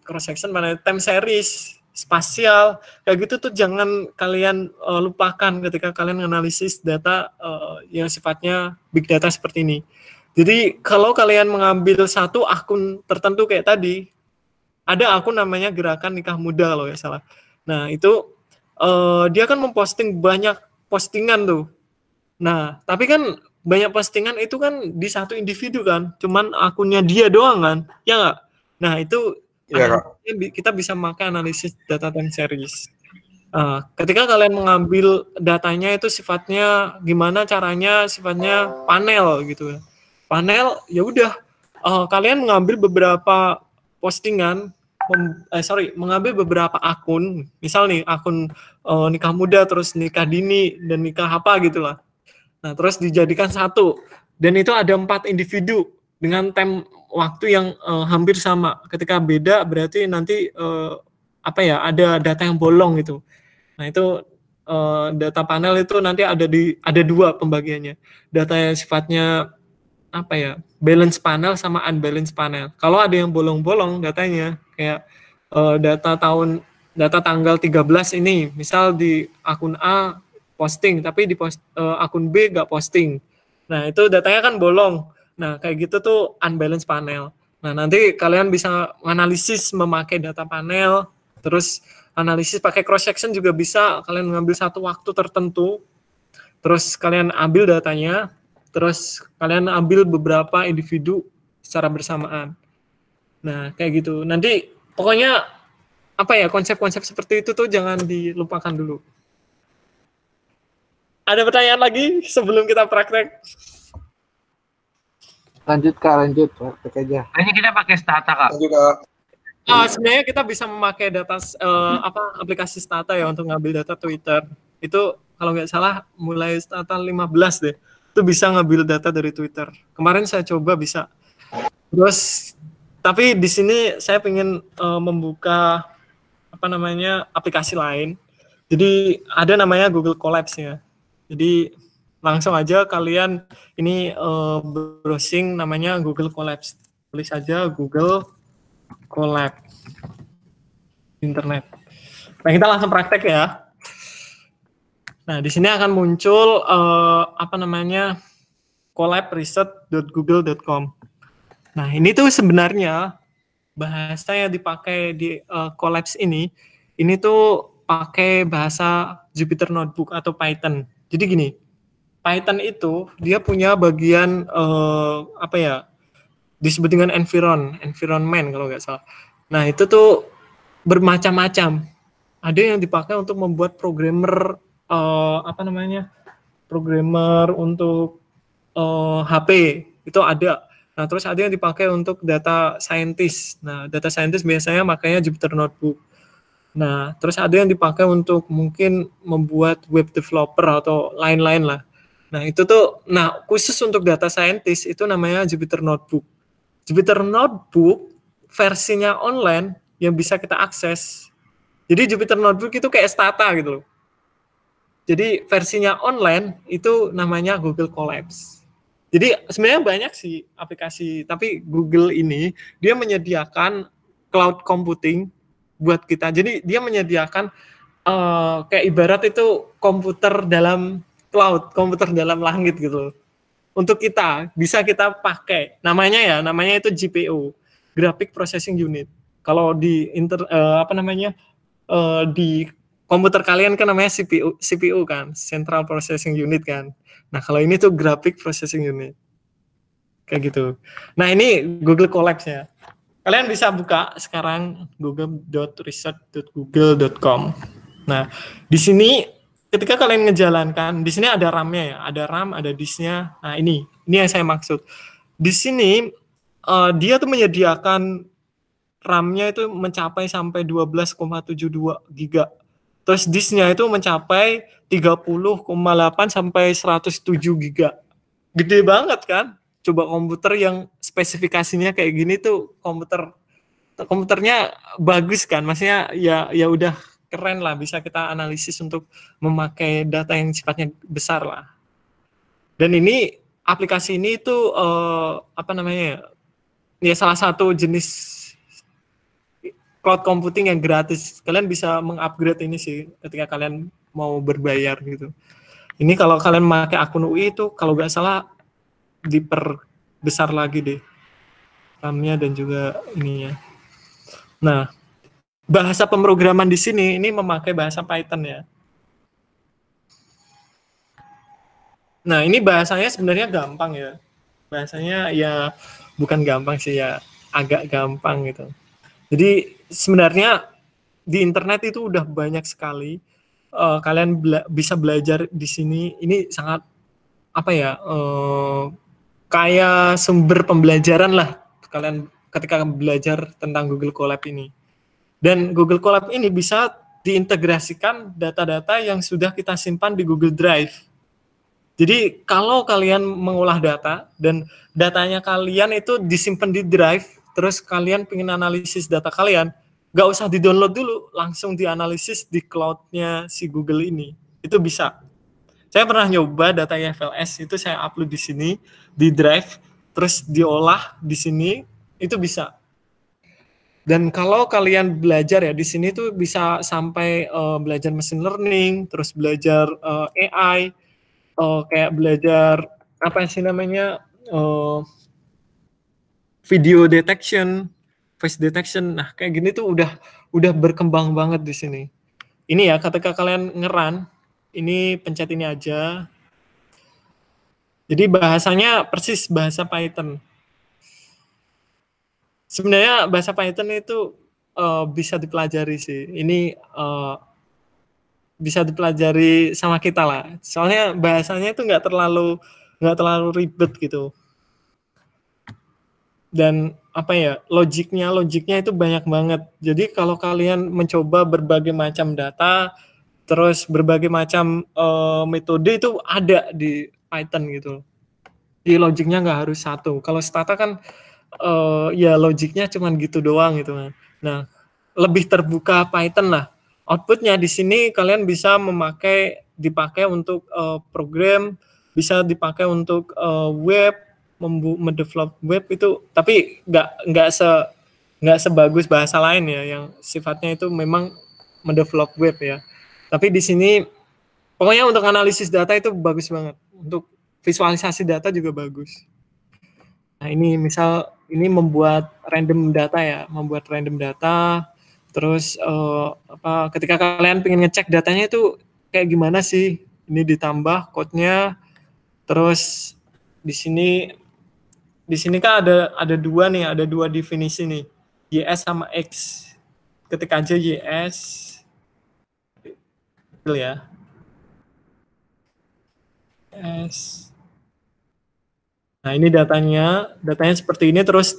cross section, panel time series, spasial, kayak gitu tuh jangan kalian lupakan ketika kalian analisis data yang sifatnya big data seperti ini. Jadi kalau kalian mengambil satu akun tertentu kayak tadi, ada akun namanya Gerakan Nikah Muda kalau nggak salah. Nah itu dia kan memposting banyak postingan tuh. Nah tapi kan banyak postingan itu kan di satu individu kan, cuman akunnya dia doang kan, ya nggak? Nah itu kita bisa memakai analisis data time series. Ketika kalian mengambil datanya itu sifatnya gimana caranya, sifatnya panel gitu. Panel ya udah kalian mengambil beberapa postingan, mengambil beberapa akun, misal nih akun nikah muda, terus nikah dini dan nikah apa gitulah. Nah terus dijadikan satu, dan itu ada 4 individu dengan time waktu yang hampir sama. Ketika beda berarti nanti ada data yang bolong gitu. Nah itu data panel itu nanti ada 2 pembagiannya. Data yang sifatnya balance panel sama unbalance panel. Kalau ada yang bolong-bolong datanya kayak data tanggal 13 ini, misal di akun A posting tapi di akun B nggak posting. Nah itu datanya kan bolong. Nah kayak gitu tuh unbalance panel. Nah nanti kalian bisa menganalisis memakai data panel, terus analisis pakai cross section juga bisa. Kalian mengambil satu waktu tertentu, terus kalian ambil datanya, terus kalian ambil beberapa individu secara bersamaan. Nah kayak gitu. Nanti pokoknya konsep-konsep seperti itu tuh jangan dilupakan dulu. Ada pertanyaan lagi sebelum kita praktek? Lanjut praktek aja. Kayaknya kita pakai Stata Kak. Sebenarnya kita bisa memakai data aplikasi Stata ya untuk ngambil data Twitter. Itu kalau nggak salah mulai Stata 15 deh. Itu bisa ngambil data dari Twitter. Kemarin saya coba bisa. Terus tapi di sini saya ingin membuka aplikasi lain. Jadi ada namanya Google Colabs ya. Jadi langsung aja kalian ini browsing namanya Google Colabs. Tulis saja Google Colab internet. Nah kita langsung praktek ya. Nah di sini akan muncul colabresearch.google.com. Nah ini tuh sebenarnya bahasa yang dipakai di Colabs ini tuh pakai bahasa Jupyter Notebook atau Python. Jadi gini, Python itu dia punya bagian disebut dengan environment kalau nggak salah. Nah itu tuh bermacam-macam. Ada yang dipakai untuk membuat programmer programmer untuk HP itu ada. Nah terus ada yang dipakai untuk data scientist. Nah data scientist biasanya makanya Jupyter Notebook. Nah terus ada yang dipakai untuk mungkin membuat web developer atau lain-lain lah. Nah itu tuh, khusus untuk data scientist itu namanya Jupyter Notebook. Jupyter Notebook versinya online yang bisa kita akses. Jadi Jupyter Notebook itu kayak Stata gitu loh. Jadi versinya online itu namanya Google Colabs. Jadi sebenarnya banyak sih aplikasi, tapi Google ini dia menyediakan cloud computing buat kita. Jadi dia menyediakan kayak ibarat itu komputer dalam cloud, komputer dalam langit gitu. Untuk kita bisa kita pakai. Namanya itu GPU, Graphic Processing Unit. Kalau di di komputer kalian kan namanya CPU kan, Central Processing Unit kan. Nah, kalau ini tuh Graphic Processing Unit. Kayak gitu. Nah, ini Google Colabs ya. Kalian bisa buka sekarang google.research.google.com. Nah, di sini ketika kalian ngejalankan, di sini ada RAM-nya ya, ada RAM, ada disk-nya. Nah, ini yang saya maksud. Di sini dia tuh menyediakan RAM-nya itu mencapai sampai 12,72 giga. Terus disk-nya itu mencapai 30,8 sampai 107 giga. Gede banget kan? Coba komputer yang spesifikasinya kayak gini tuh komputernya bagus kan? Maksudnya ya udah keren lah, bisa kita analisis untuk memakai data yang sifatnya besar lah. Dan ini aplikasi ini itu salah satu jenis cloud computing yang gratis. Kalian bisa mengupgrade ini sih ketika kalian mau berbayar gitu. Ini kalau kalian pakai akun UI itu kalau nggak salah diperbesar lagi deh RAM-nya dan juga ininya. Nah, bahasa pemrograman di sini ini memakai bahasa Python ya. Nah, ini bahasanya sebenarnya gampang ya. Bahasanya ya bukan gampang sih ya, agak gampang gitu. Jadi sebenarnya di internet itu udah banyak sekali kalian bisa belajar di sini. Ini sangat apa ya? Kayak sumber pembelajaran lah kalian ketika belajar tentang Google Colab ini. Dan Google Colab ini bisa diintegrasikan data-data yang sudah kita simpan di Google Drive. Jadi kalau kalian mengolah data dan datanya kalian itu disimpan di Drive, terus kalian pengen analisis data kalian, nggak usah di-download dulu, langsung dianalisis di cloud-nya si Google ini. Itu bisa. Saya pernah nyoba data IFLS, itu saya upload di sini, di Drive, terus diolah di sini, itu bisa. Dan kalau kalian belajar ya, di sini tuh bisa sampai belajar machine learning, terus belajar AI, kayak belajar apa sih namanya video detection, face detection. Nah, kayak gini tuh udah berkembang banget di sini. Ini ya, ketika kalian nge-run, ini pencet ini aja. Jadi bahasanya persis bahasa Python. Sebenarnya bahasa Python itu bisa dipelajari sih. Ini bisa dipelajari sama kita lah. Soalnya bahasanya itu nggak terlalu ribet gitu. Dan apa ya, logiknya itu banyak banget. Jadi kalau kalian mencoba berbagai macam data, terus berbagai macam metode itu ada di Python gitu. Jadi logiknya nggak harus satu. Kalau Stata kan ya logiknya cuman gitu doang gitu kan. Nah, lebih terbuka Python lah. Outputnya di sini kalian bisa dipakai untuk program, bisa dipakai untuk web, mendevelop web itu, tapi nggak sebagus bahasa lain ya yang sifatnya itu memang mendevelop web ya. Tapi di sini pokoknya untuk analisis data itu bagus banget, untuk visualisasi data juga bagus. Nah ini misal ini membuat random data, terus ketika kalian pengen ngecek datanya itu kayak gimana sih, ini ditambah code-nya, terus di sini kan ada dua definisi nih, YS sama X. Ketik aja YS, ya. S. Nah ini datanya seperti ini, terus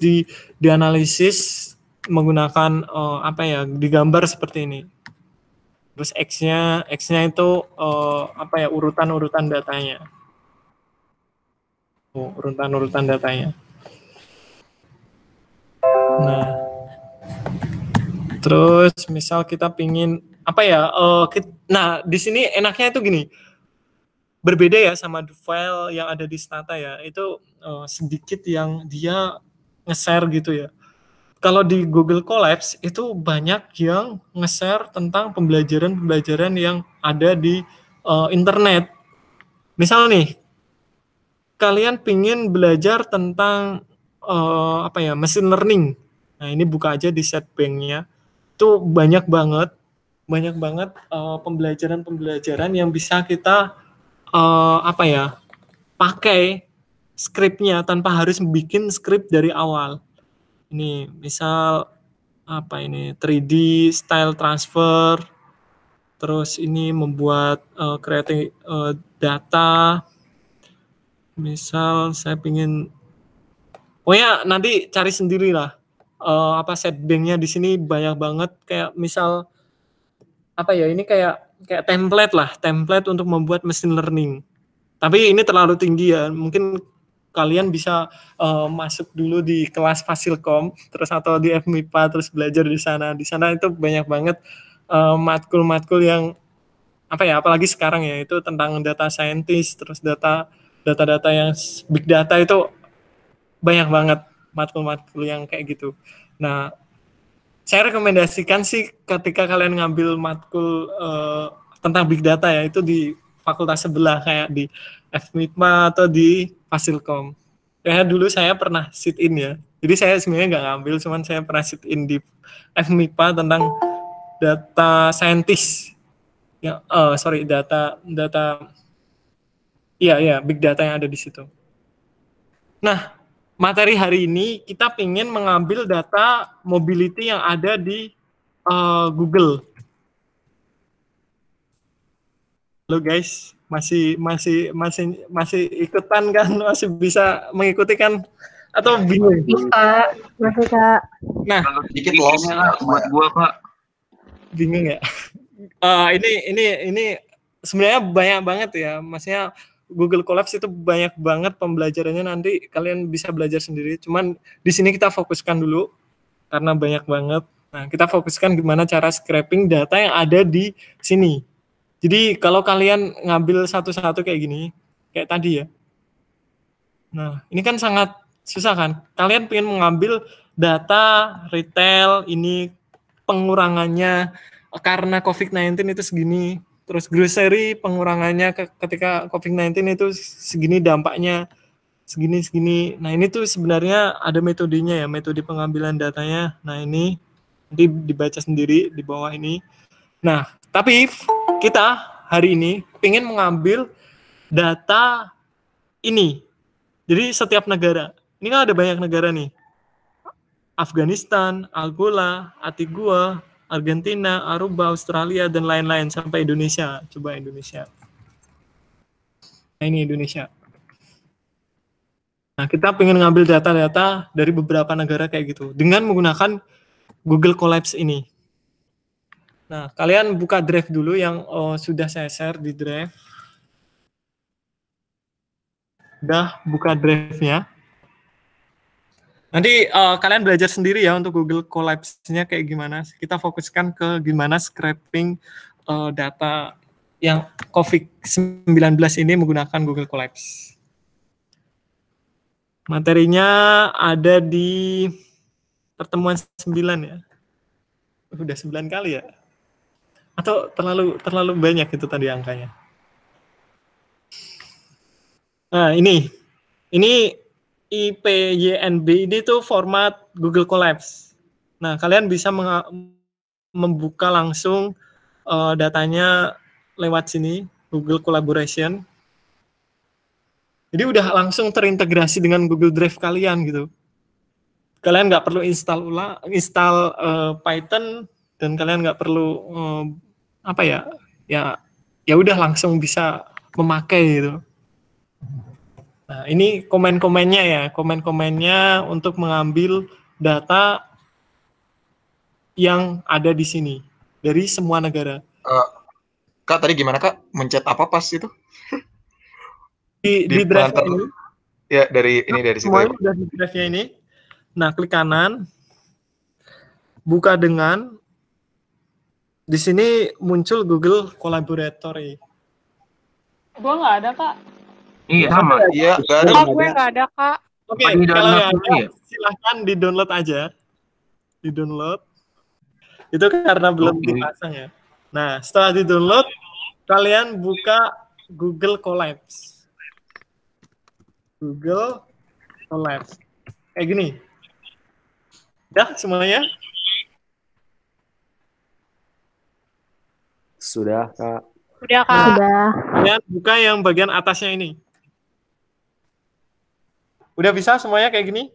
dianalisis menggunakan digambar seperti ini. Terus X-nya itu urutan datanya. Urutan datanya. Nah, terus misal kita pingin nah di sini enaknya itu gini, berbeda ya sama file yang ada di Stata ya, itu sedikit yang dia nge-share gitu ya. Kalau di Google Colabs itu banyak yang nge-share tentang pembelajaran yang ada di internet. Misal nih, kalian pingin belajar tentang machine learning. Nah ini buka aja di setbanknya, itu banyak banget pembelajaran yang bisa kita pakai skripnya tanpa harus bikin skrip dari awal. Ini misal 3D style transfer, terus ini membuat creating data. Misal saya pingin, nanti cari sendiri lah setbanknya di sini banyak banget, kayak misal ini kayak template untuk membuat machine learning. Tapi ini terlalu tinggi ya, mungkin kalian bisa masuk dulu di kelas Fasilkom terus atau di FMIPA terus belajar di sana. Di sana itu banyak banget matkul-matkul yang apalagi sekarang ya, itu tentang data scientist, terus data yang big data, itu banyak banget matkul-matkul yang kayak gitu. Nah, saya rekomendasikan sih ketika kalian ngambil matkul tentang big data ya, itu di fakultas sebelah kayak di FMIPA atau di Fasilkom. Kayak dulu saya pernah sit in ya. Jadi saya sebenarnya nggak ngambil, cuman saya pernah sit in di FMIPA tentang data scientist. Ya, iya big data yang ada di situ. Nah, materi hari ini kita ingin mengambil data mobility yang ada di Google. Halo guys, masih ikutan kan? Masih bisa mengikuti kan? Atau bingung? Bisa, masih Kak. Nah, sedikit lost buat gua Kak. Bingung ya. Ini sebenarnya banyak banget ya. Maksudnya Google Colabs itu banyak banget pembelajarannya, nanti kalian bisa belajar sendiri. Cuman di sini kita fokuskan dulu karena banyak banget. Nah, kita fokuskan gimana cara scraping data yang ada di sini. Jadi kalau kalian ngambil satu-satu kayak gini, kayak tadi ya. Nah, ini kan sangat susah kan? Kalian pengen mengambil data retail, ini pengurangannya karena COVID-19 itu segini. Terus grocery pengurangannya ketika COVID-19 itu segini dampaknya, segini. Nah, ini tuh sebenarnya ada metodenya ya, metode pengambilan datanya. Nah, ini nanti dibaca sendiri di bawah ini. Nah, tapi kita hari ini ingin mengambil data ini. Jadi setiap negara, ini kan ada banyak negara nih. Afghanistan, Angola, Antigua, Argentina, Aruba, Australia, dan lain-lain sampai Indonesia. Coba Indonesia. Nah, ini Indonesia. Nah, kita pengen ngambil data-data dari beberapa negara kayak gitu dengan menggunakan Google Colabs ini. Nah, kalian buka drive dulu yang sudah saya share di drive. Udah buka drive-nya. Nanti kalian belajar sendiri ya untuk Google Colabs-nya kayak gimana. Kita fokuskan ke gimana scraping data yang COVID-19 ini menggunakan Google Colabs. Materinya ada di pertemuan 9 ya. Udah 9 kali ya. Atau terlalu banyak itu tadi angkanya. Nah, ini IPYNB ini tuh format Google Colabs. Nah, kalian bisa membuka langsung datanya lewat sini, Google Collaboration. Jadi udah langsung terintegrasi dengan Google Drive kalian gitu. Kalian nggak perlu install Python, dan kalian nggak perlu ya udah langsung bisa memakai gitu. Nah, ini komen-komennya ya, komen-komennya untuk mengambil data yang ada di sini dari semua negara. Kak, tadi gimana Kak? Mencet apa pas itu? Di drive ini. Ya, dari situ. Semuanya udah di drive-nya ini. Nah, klik kanan. Buka dengan di sini muncul Google Collaboratory. Gua nggak ada, Kak. Iya, sama. Iya, nggak ada. Gue nggak ada, Kak. Oke, kalau nggak ada, silahkan di-download aja. Di-download. Itu karena belum dipasang ya. Nah, setelah di-download, kalian buka Google Colabs. Google Colabs. Kayak gini. Udah semuanya? Sudah, Kak. Udah, Kak. Sudah. Kalian buka yang bagian atasnya ini. Udah bisa semuanya kayak gini?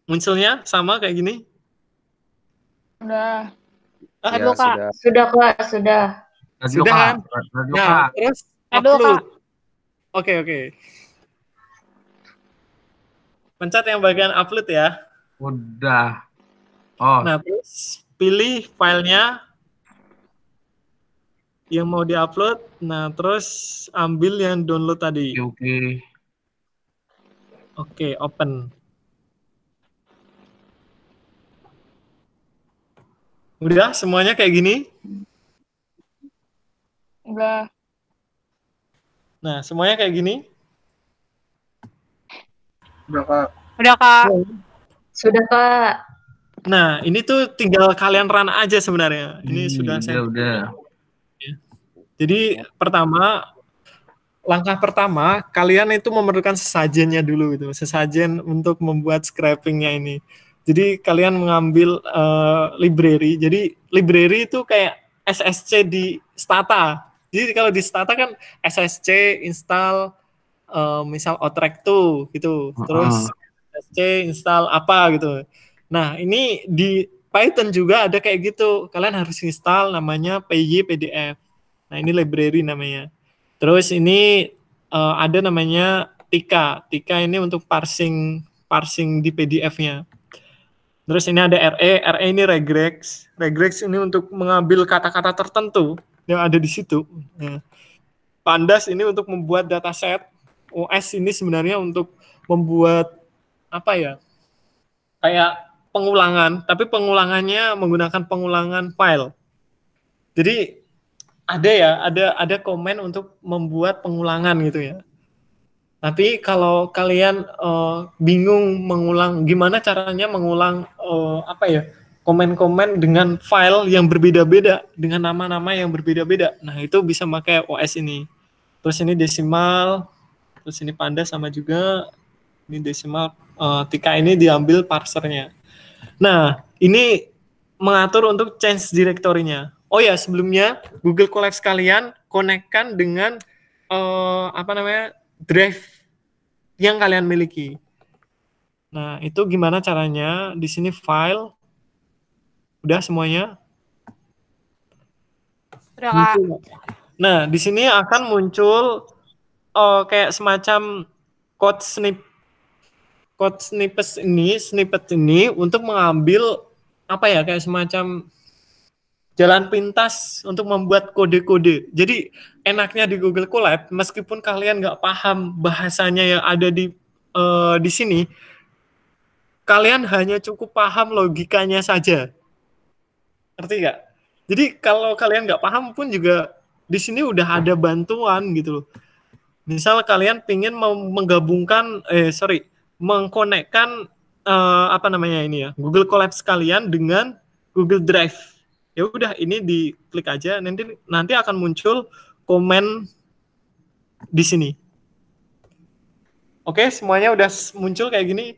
Munculnya sama kayak gini? Udah. Ya, Kak. Sudah, Kak. Sudah. Sudah kan? Nah, terus upload. Oke. Pencet yang bagian upload ya. Udah. Oh. Nah, terus pilih filenya yang mau diupload. Nah, terus ambil yang download tadi. Oke, open. Udah semuanya kayak gini? Udah. Nah, semuanya kayak gini? Udah, Kak. Udah, Kak. Sudah, Kak. Nah, ini tuh tinggal kalian run aja sebenarnya. Ini sudah saya. Udah. Jadi langkah pertama kalian itu memerlukan sesajennya dulu gitu, sesajen untuk membuat scrapingnya ini. Jadi kalian mengambil library. Jadi library itu kayak SSC di Stata. Jadi kalau di Stata kan SSC install misal Otrek2 gitu, terus SSC install apa gitu. Nah ini di Python juga ada kayak gitu. Kalian harus install namanya PY-PDF. Nah ini library namanya. Terus ini ada namanya Tika. Tika ini untuk parsing di PDF-nya. Terus ini ada RE. RE ini regex. Regex ini untuk mengambil kata-kata tertentu yang ada di situ. Nah, Pandas ini untuk membuat dataset. OS ini sebenarnya untuk membuat apa ya? Kayak pengulangan, tapi pengulangannya menggunakan pengulangan file. Jadi ada komen untuk membuat pengulangan gitu ya. Tapi kalau kalian bingung mengulang, gimana caranya mengulang komen-komen dengan file yang berbeda-beda, dengan nama-nama yang berbeda-beda. Nah itu bisa pakai OS ini. Terus ini desimal, terus ini Pandas sama juga, ini desimal, Tika ini diambil parsernya. Nah ini mengatur untuk change directory-nya. Oh ya, sebelumnya Google Colabs kalian konekkan dengan drive yang kalian miliki. Nah, itu gimana caranya? Di sini file. Udah semuanya? Udah, Kak. Nah, di sini akan muncul kayak semacam code snippet ini untuk mengambil kayak semacam jalan pintas untuk membuat kode-kode. Jadi enaknya di Google Colab, meskipun kalian nggak paham bahasanya yang ada di sini, kalian hanya cukup paham logikanya saja. Ngerti nggak? Jadi kalau kalian nggak paham pun juga di sini udah ada bantuan gitu loh. Misal kalian pingin menggabungkan, mengkonekkan Google Colabs kalian dengan Google Drive. Ya udah ini diklik aja, nanti akan muncul komen di sini. Oke, semuanya udah muncul kayak gini.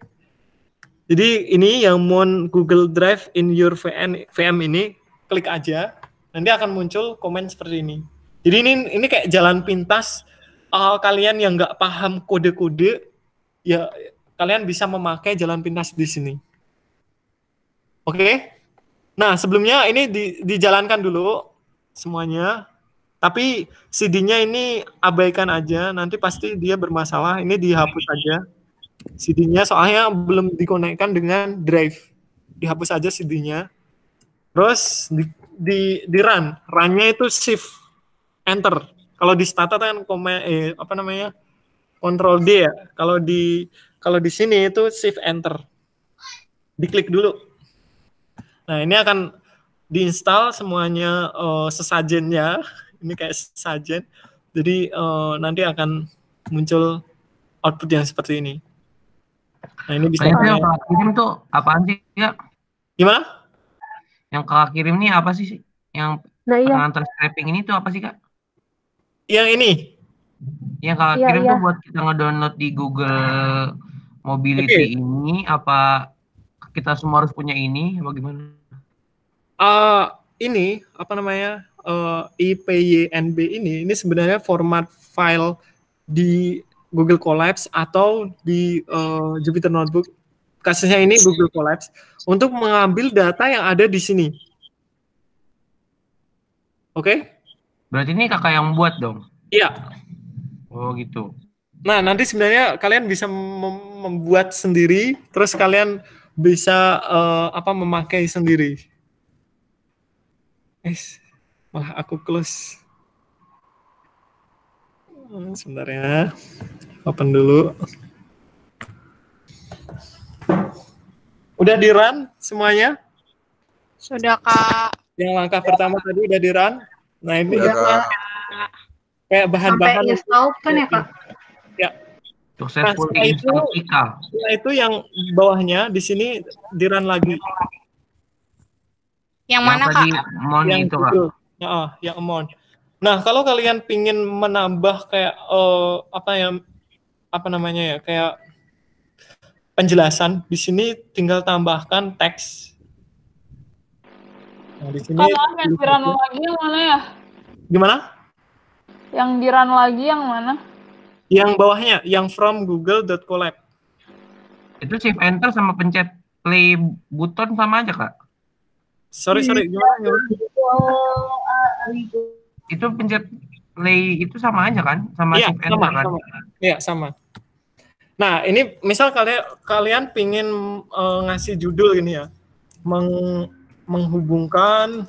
Jadi ini yang mau Google Drive in your VM ini, klik aja, nanti akan muncul komen seperti ini. Jadi ini kayak jalan pintas kalian yang nggak paham kode-kode, ya kalian bisa memakai jalan pintas di sini. Oke? Nah, sebelumnya ini dijalankan dulu semuanya. Tapi CD-nya ini abaikan aja, nanti pasti dia bermasalah. Ini dihapus aja CD-nya, soalnya belum dikonekkan dengan drive. Dihapus aja CD-nya. Terus di run. Run-nya itu shift enter. Kalau di Stata kan Control D ya. Kalau di sini itu shift enter. Diklik dulu. Nah, ini akan diinstal semuanya sesajennya. Ini kayak sesajen. Jadi nanti akan muncul output yang seperti ini. Nah, ini bisa yang kakak kirim tuh apaan sih, ya? Gimana? Yang kakak kirim nih apa sih? Yang pengantar scraping ini tuh apa sih, Kak? Yang ini. Yang kakak kirim tuh buat kita ngedownload di Google Mobility ini, apa kita semua harus punya ini, apa gimana? Ini IPYNB ini sebenarnya format file di Google Colabs atau di Jupyter Notebook. Kasusnya ini Google Colabs untuk mengambil data yang ada di sini. Oke? Berarti ini kakak yang buat dong? Iya. Oh gitu. Nah, nanti sebenarnya kalian bisa membuat sendiri, terus kalian bisa memakai sendiri. Malah aku close. Sebentar ya. Open dulu. Udah di run semuanya? Sudah, Kak. Yang langkah pertama tadi udah di run. Nah, ini kayak bahan-bahan. Sampai install kan ya, Kak? Ya. Successful setelah itu yang bawahnya di sini di run lagi. Yang mana Kak? Mon Yang itu Kak. Google. Yang amount. Nah, kalau kalian pingin menambah kayak kayak penjelasan, di sini tinggal tambahkan teks. Nah, di sini Kalau yang di-run lagi yang mana ya? Gimana? Yang di-run lagi yang mana? Yang bawahnya, yang from google.collab. Itu shift enter sama pencet play button sama aja Kak. Sorry, gimana? Itu pencet play itu sama aja kan? Sama shift enter kan? Iya, sama. Nah, ini misal kalian pingin ngasih judul gini ya. Menghubungkan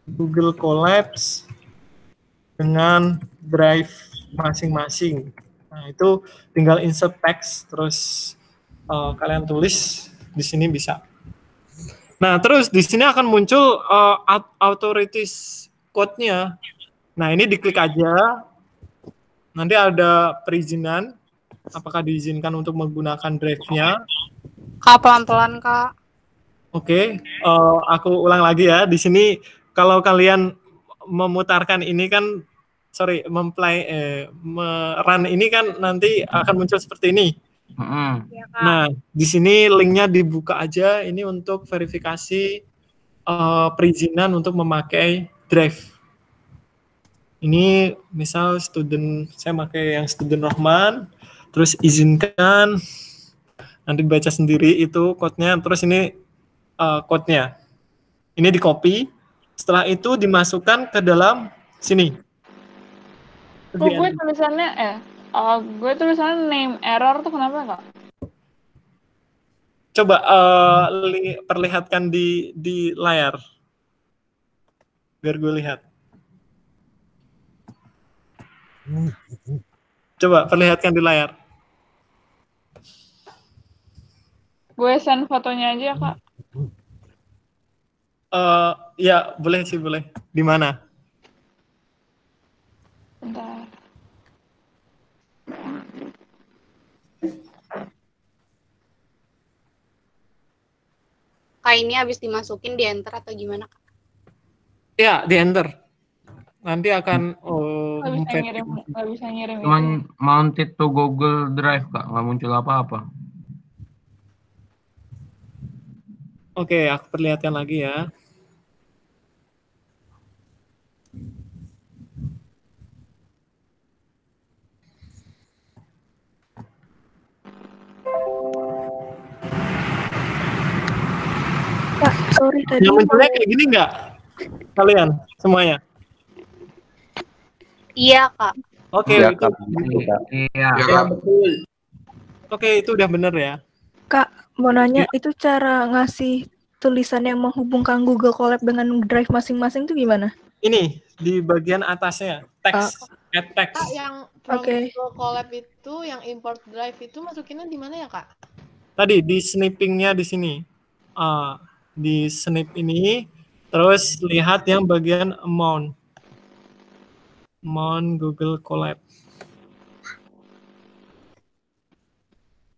Google Collapse dengan drive masing-masing. Nah, itu tinggal insert text terus kalian tulis di sini bisa. Nah, terus di sini akan muncul authorities code-nya. Nah, ini diklik aja. Nanti ada perizinan. Apakah diizinkan untuk menggunakan drive-nya? Kak, pelan-pelan Kak. Oke, aku ulang lagi ya. Di sini kalau kalian memutarkan ini kan, run ini kan nanti akan muncul seperti ini. Nah, di sini linknya dibuka aja. Ini untuk verifikasi perizinan untuk memakai Drive. Ini misal saya pakai yang student Rohman, terus izinkan, nanti baca sendiri itu code-nya, terus ini code-nya. Ini di copy, setelah itu dimasukkan ke dalam sini. Gue tulisannya name error tuh kenapa Kak? Coba perlihatkan di layar. Biar gue lihat. Coba perlihatkan di layar. Gue send fotonya aja Kak. Ya, boleh sih, boleh. Di mana? Bentar. Kak, ini habis dimasukin di enter atau gimana Kak? Ya, di enter. Nanti akan nggak bisa ngirim. Cuman mounted to Google Drive Kak, nggak muncul apa-apa. Oke, aku perlihatkan lagi ya. Kak, sorry tadi. Yang munculnya kayak gini nggak? Kalian semuanya? Iya Kak. Oke, Iya, itu. Kak. Iya. Betul. Oke, itu udah bener ya. Kak, mau nanya, itu cara ngasih tulisan yang menghubungkan Google Colab dengan Drive masing-masing itu gimana? Ini di bagian atasnya, teks, add text. Kak, yang from Google Colab itu, yang import Drive itu masukinnya di mana ya Kak? Tadi di snippingnya di sini. Di snip ini, terus lihat yang bagian amount Google Colab.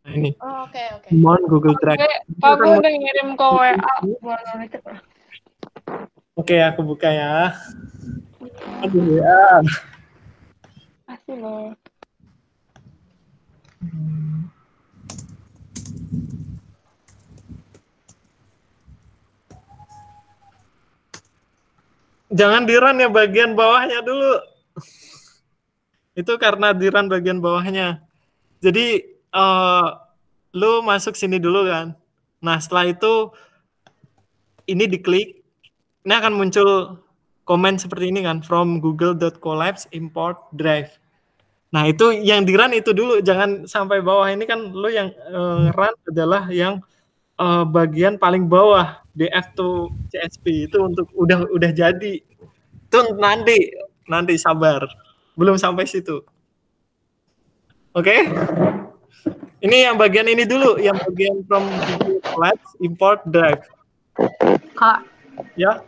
Nah, ini. Oh, oke. Amount Google Drive. Kak, gue udah ngirim ke WA. Oke, aku buka ya. Aduh ya. Kasih loh. Jangan di-run ya bagian bawahnya dulu. Itu karena di-run bagian bawahnya. Jadi lu masuk sini dulu kan. Nah, setelah itu ini diklik. Ini akan muncul komen seperti ini kan, from google.collapse import drive. Nah, itu yang di-run itu dulu, jangan sampai bawah. Ini kan lu yang run adalah yang bagian paling bawah. DF to CSP itu untuk udah jadi. Itu nanti sabar. Belum sampai situ. Oke? Ini yang bagian ini dulu, yang bagian from Google Collapse import drive. Kak. Ya.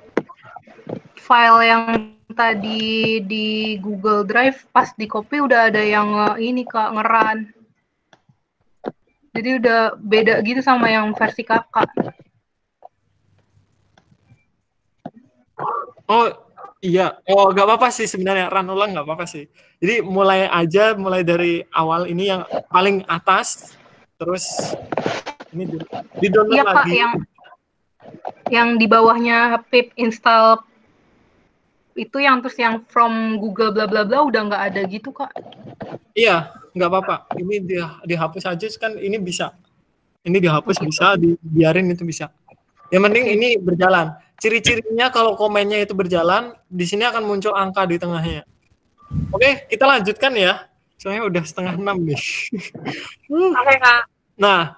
File yang tadi di Google Drive pas di copy udah ada yang ini Kak ngeran. Jadi udah beda gitu sama yang versi Kakak. Oh iya, oh nggak apa-apa sih sebenarnya, run ulang nggak apa-apa sih. Jadi mulai dari awal ini yang paling atas, terus ini di download Iya Kak, lagi. yang di bawahnya pip install itu yang terus yang from Google bla bla bla udah nggak ada gitu Kak. Iya, nggak apa-apa. Ini dihapus aja kan, ini bisa. Ini dihapus bisa, dibiarin itu bisa. Yang penting ini berjalan. Ciri-cirinya kalau komennya itu berjalan, di sini akan muncul angka di tengahnya. Oke, kita lanjutkan ya. Soalnya udah 5:30 nih. Oke, Kak. Nah,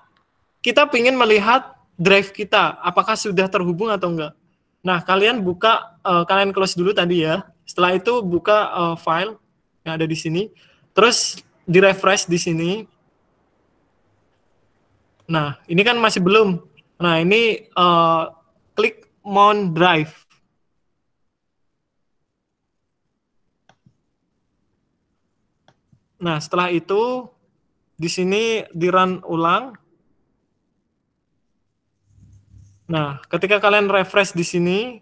kita ingin melihat drive kita, apakah sudah terhubung atau enggak. Nah, kalian buka, kalian close dulu tadi ya. Setelah itu buka file yang ada di sini. Terus di-refresh di sini. Nah, ini kan masih belum. Nah, ini klik Mount Drive. Nah, setelah itu di sini di-run ulang. Nah, ketika kalian refresh di sini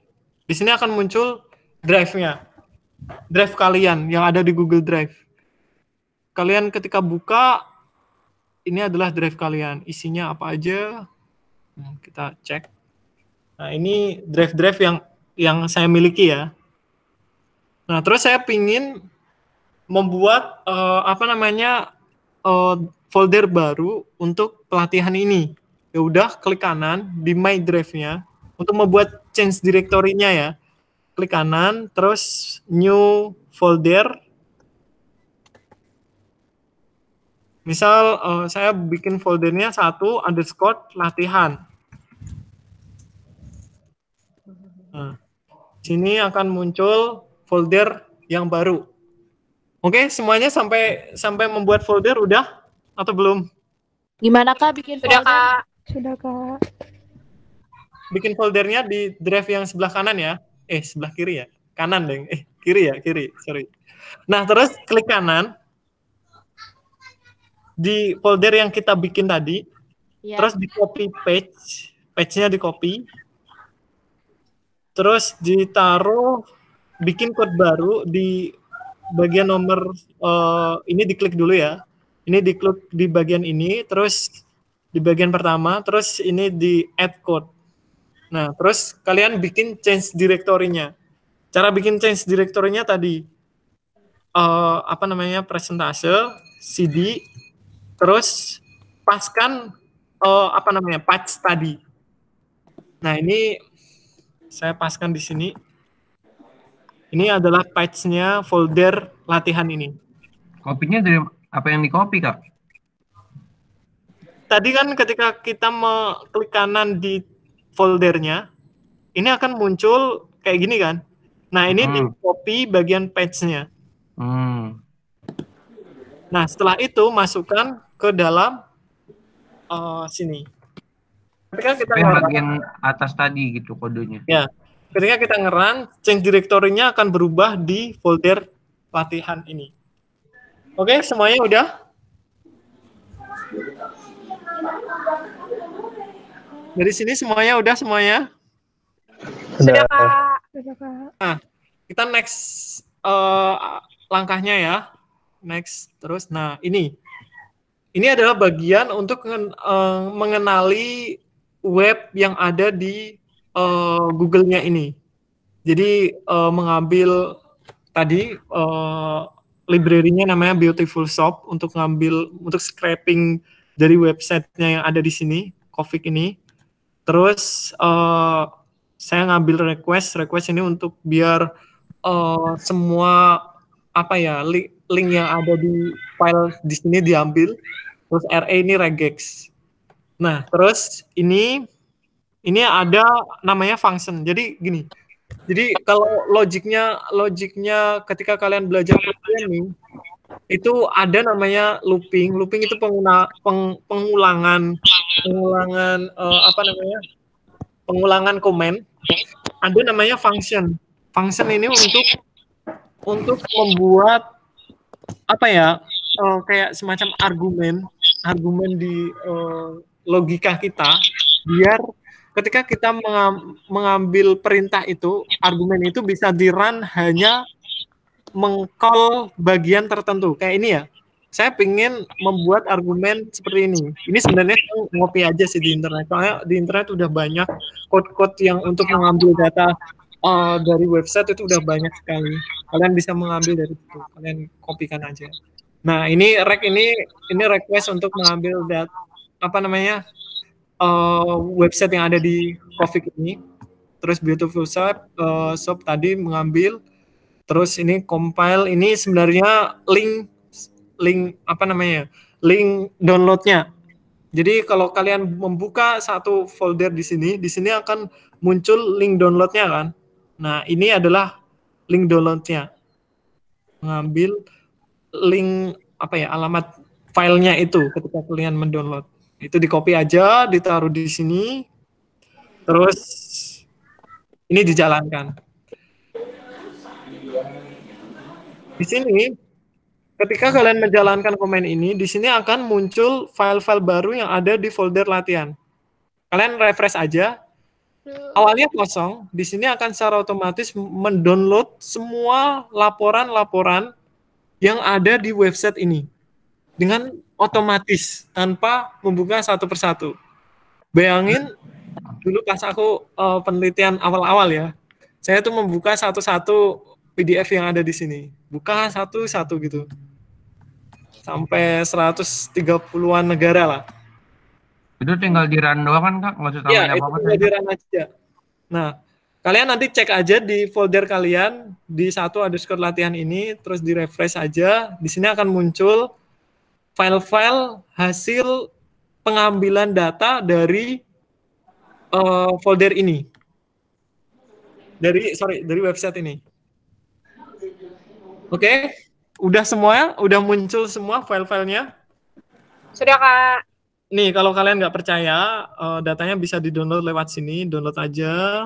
akan muncul drive-nya. Drive kalian yang ada di Google Drive. Kalian ketika buka, ini adalah drive kalian. Isinya apa aja? Nah, kita cek. Nah, ini drive-drive yang saya miliki ya. Nah, terus saya pingin membuat folder baru untuk pelatihan ini. Ya udah, klik kanan di My Drive-nya untuk membuat change directory-nya ya. Klik kanan, terus New Folder. Misal saya bikin foldernya 1_latihan. Nah, sini akan muncul folder yang baru. Oke, semuanya sampai membuat folder udah atau belum? Gimana Kak bikin folder? Sudah Kak. Bikin foldernya di drive yang sebelah kanan ya. Sebelah kiri ya. Kanan deng. Kiri ya, kiri. Sorry. Nah, terus klik kanan di folder yang kita bikin tadi. Ya. Terus di copy page-nya di copy. Terus ditaruh, bikin code baru di bagian nomor ini diklik dulu ya. Ini diklik di bagian ini, terus di bagian pertama, terus ini di add code. Nah, terus kalian bikin change directory-nya. Cara bikin change directory-nya tadi presentase, cd, terus paskan patch tadi. Nah, ini saya paskan di sini. Ini adalah patch-nya folder latihan ini. Kopinya dari apa yang di-copy, Kak? Tadi kan ketika kita klik kanan di foldernya, ini akan muncul kayak gini kan. Nah, ini di-copy bagian patch-nya. Nah, setelah itu masukkan ke dalam sini. Ketika kita bagian atas tadi gitu kodenya. Ya. Ketika kita nge-run, change directory-nya akan berubah di folder latihan ini. Oke, semuanya udah? Dari sini semuanya udah semuanya? Sudah, Kak. Nah, kita next langkahnya ya. Next terus. Nah, ini adalah bagian untuk mengenali web yang ada di Google-nya ini. Jadi mengambil tadi library-nya namanya Beautiful Shop untuk scraping dari website-nya yang ada di sini, Covic ini. Terus saya ngambil request ini untuk biar semua link yang ada di file di sini diambil. Terus RA ini regex. Nah, terus ini ada namanya function. Jadi gini. Jadi kalau logiknya ketika kalian belajar programming itu ada namanya looping. Looping itu pengulangan pengulangan komen. Ada namanya function. Function ini untuk membuat kayak semacam argumen di logika kita biar ketika kita mengambil perintah itu, argumen itu bisa di-run hanya meng-call bagian tertentu. Kayak ini ya, saya ingin membuat argumen seperti ini. Ini sebenarnya ngopi aja sih di internet. Soalnya di internet udah banyak code-code yang untuk mengambil data dari website itu udah banyak sekali. Kalian bisa mengambil dari situ. Kalian kopikan aja. Nah, ini request untuk mengambil website yang ada di Coffee ini. Terus Beautiful Shop tadi mengambil. Terus ini compile, ini sebenarnya link downloadnya. Jadi kalau kalian membuka satu folder di sini akan muncul link downloadnya kan. Nah, ini adalah link downloadnya. Mengambil link alamat filenya itu ketika kalian mendownload. Itu di-copy aja, ditaruh di sini. Terus ini dijalankan. Di sini, ketika kalian menjalankan komen ini, di sini akan muncul file-file baru yang ada di folder latihan. Kalian refresh aja. Awalnya kosong, di sini akan secara otomatis mendownload semua laporan-laporan yang ada di website ini dengan otomatis tanpa membuka satu persatu. Bayangin dulu pas aku penelitian awal-awal ya, saya tuh membuka satu-satu PDF yang ada di sini. Buka satu-satu gitu. Sampai 130-an negara lah. Itu tinggal di run doang kan, Kak? Nggak usah tambahin apa-apa. Itu tinggal di run aja. Nah, kalian nanti cek aja di folder kalian, di 1_latihan ini, terus di refresh aja. Di sini akan muncul file-file hasil pengambilan data dari folder ini. Dari website ini. Oke, udah muncul semua file-filenya? Sudah, Kak. Nih, kalau kalian nggak percaya, datanya bisa di-download lewat sini, download aja.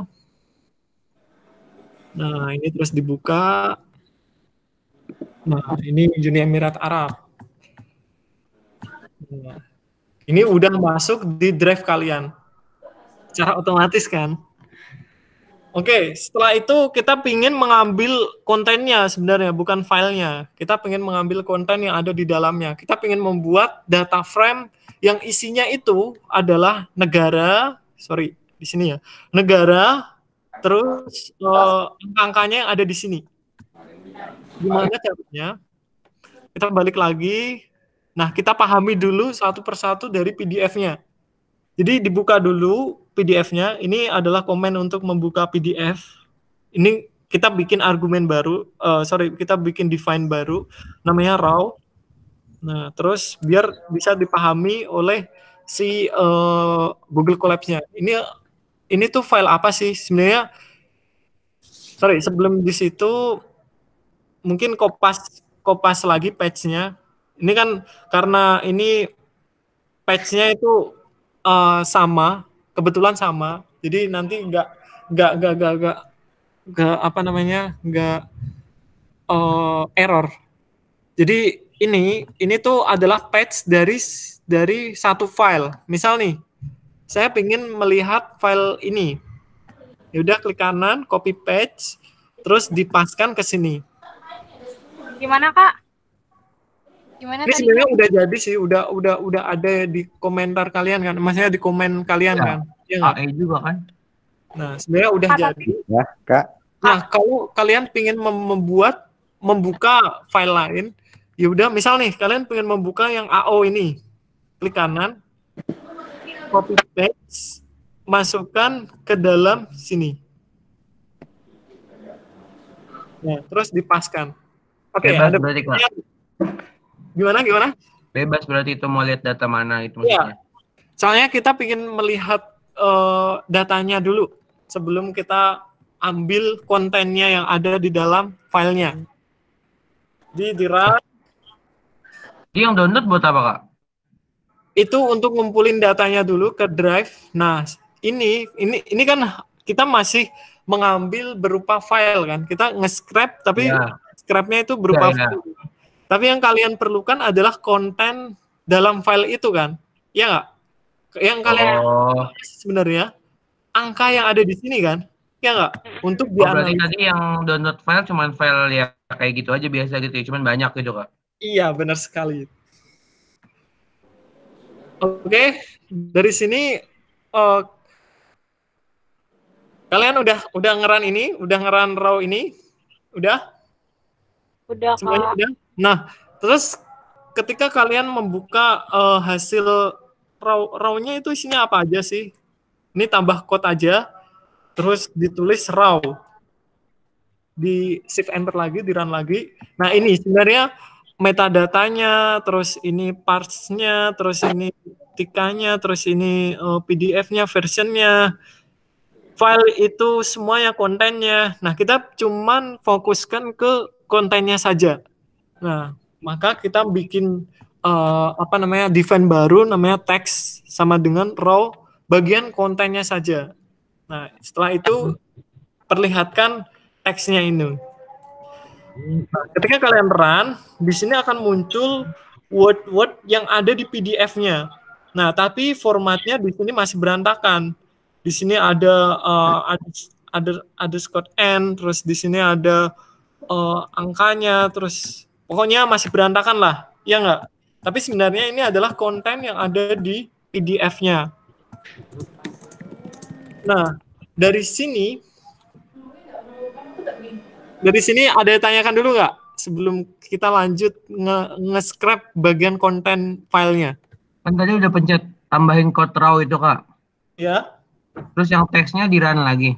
Nah, ini terus dibuka. Nah, ini Uni Emirat Arab. Nah, ini udah masuk di drive kalian. Secara otomatis kan? Oke, setelah itu kita ingin mengambil kontennya sebenarnya, bukan filenya. Kita ingin mengambil konten yang ada di dalamnya. Kita ingin membuat data frame yang isinya itu adalah negara, di sini ya, negara, terus angka-angkanya yang ada di sini. Gimana caranya? Kita balik lagi. Nah, kita pahami dulu satu persatu dari PDF-nya. Jadi dibuka dulu PDF-nya. Ini adalah komen untuk membuka PDF. Ini kita bikin argumen baru, kita bikin define baru, namanya raw. Nah, terus biar bisa dipahami oleh si Google Colabs-nya. Ini tuh file apa sih sebenarnya? Sebelum di situ mungkin kopas lagi page-nya. Ini kan karena ini page-nya itu sama, kebetulan sama. Jadi nanti nggak error. Jadi ini tuh adalah page dari satu file. Misal nih, saya ingin melihat file ini. Ya udah klik kanan, copy page, terus dipaskan ke sini. Gimana, Kak? Gimana ini tadi? sebenarnya udah jadi sih, udah ada di komentar kalian kan, maksudnya di komen kalian ya, kan. Ya, AE juga kan. Nah, sebenarnya udah jadi. Ya, Kak. Nah, kalau kalian pengen membuka file lain, ya udah misal nih kalian pengen membuka yang AO ini, klik kanan, copy paste, masukkan ke dalam sini. Nah, terus dipaskan. Oke, Bebas ada berarti, Kak. Gimana? Bebas berarti itu mau lihat data mana itu maksudnya. Ya. Soalnya kita ingin melihat datanya dulu sebelum kita ambil kontennya yang ada di dalam filenya. Di run. Yang download buat apa, Kak? Itu untuk ngumpulin datanya dulu ke drive. Nah, ini kan kita masih mengambil berupa file kan. Kita nge-scrap tapi scrapnya itu berupa file. Tapi yang kalian perlukan adalah konten dalam file itu kan. Iya nggak? Yang kalian sebenarnya angka yang ada di sini kan, ya nggak? Untuk berarti dianalisis. tadi yang download file cuman file ya kayak gitu aja biasa gitu ya, cuman banyak gitu Kak. Iya, benar sekali. Oke, dari sini kalian udah ngeran ini, udah ngeran raw ini, udah? Udah Semuanya Kak. udah. Nah, terus ketika kalian membuka hasil raw-nya itu isinya apa aja sih? Ini tambah code aja, terus ditulis raw. Di shift enter lagi, di run lagi. Nah, ini sebenarnya metadatanya, terus ini parts-nya, terus ini tikanya, terus ini PDF-nya, versionnya, file itu semuanya kontennya. Nah, kita cuman fokuskan ke kontennya saja. Nah, maka kita bikin define baru namanya text sama dengan raw bagian kontennya saja. Nah, setelah itu perlihatkan teksnya ini. Nah, ketika kalian run, di sini akan muncul word-word yang ada di PDF-nya. Nah, tapi formatnya di sini masih berantakan. Di sini ada underscore n, terus di sini ada angkanya, terus pokoknya masih berantakan lah, ya nggak? Tapi sebenarnya ini adalah konten yang ada di PDF-nya. Nah, dari sini ada yang tanyakan dulu nggak sebelum kita lanjut nge-scrap bagian konten filenya? Kan tadi udah pencet tambahin code raw itu Kak. Ya. Terus yang teksnya di run lagi.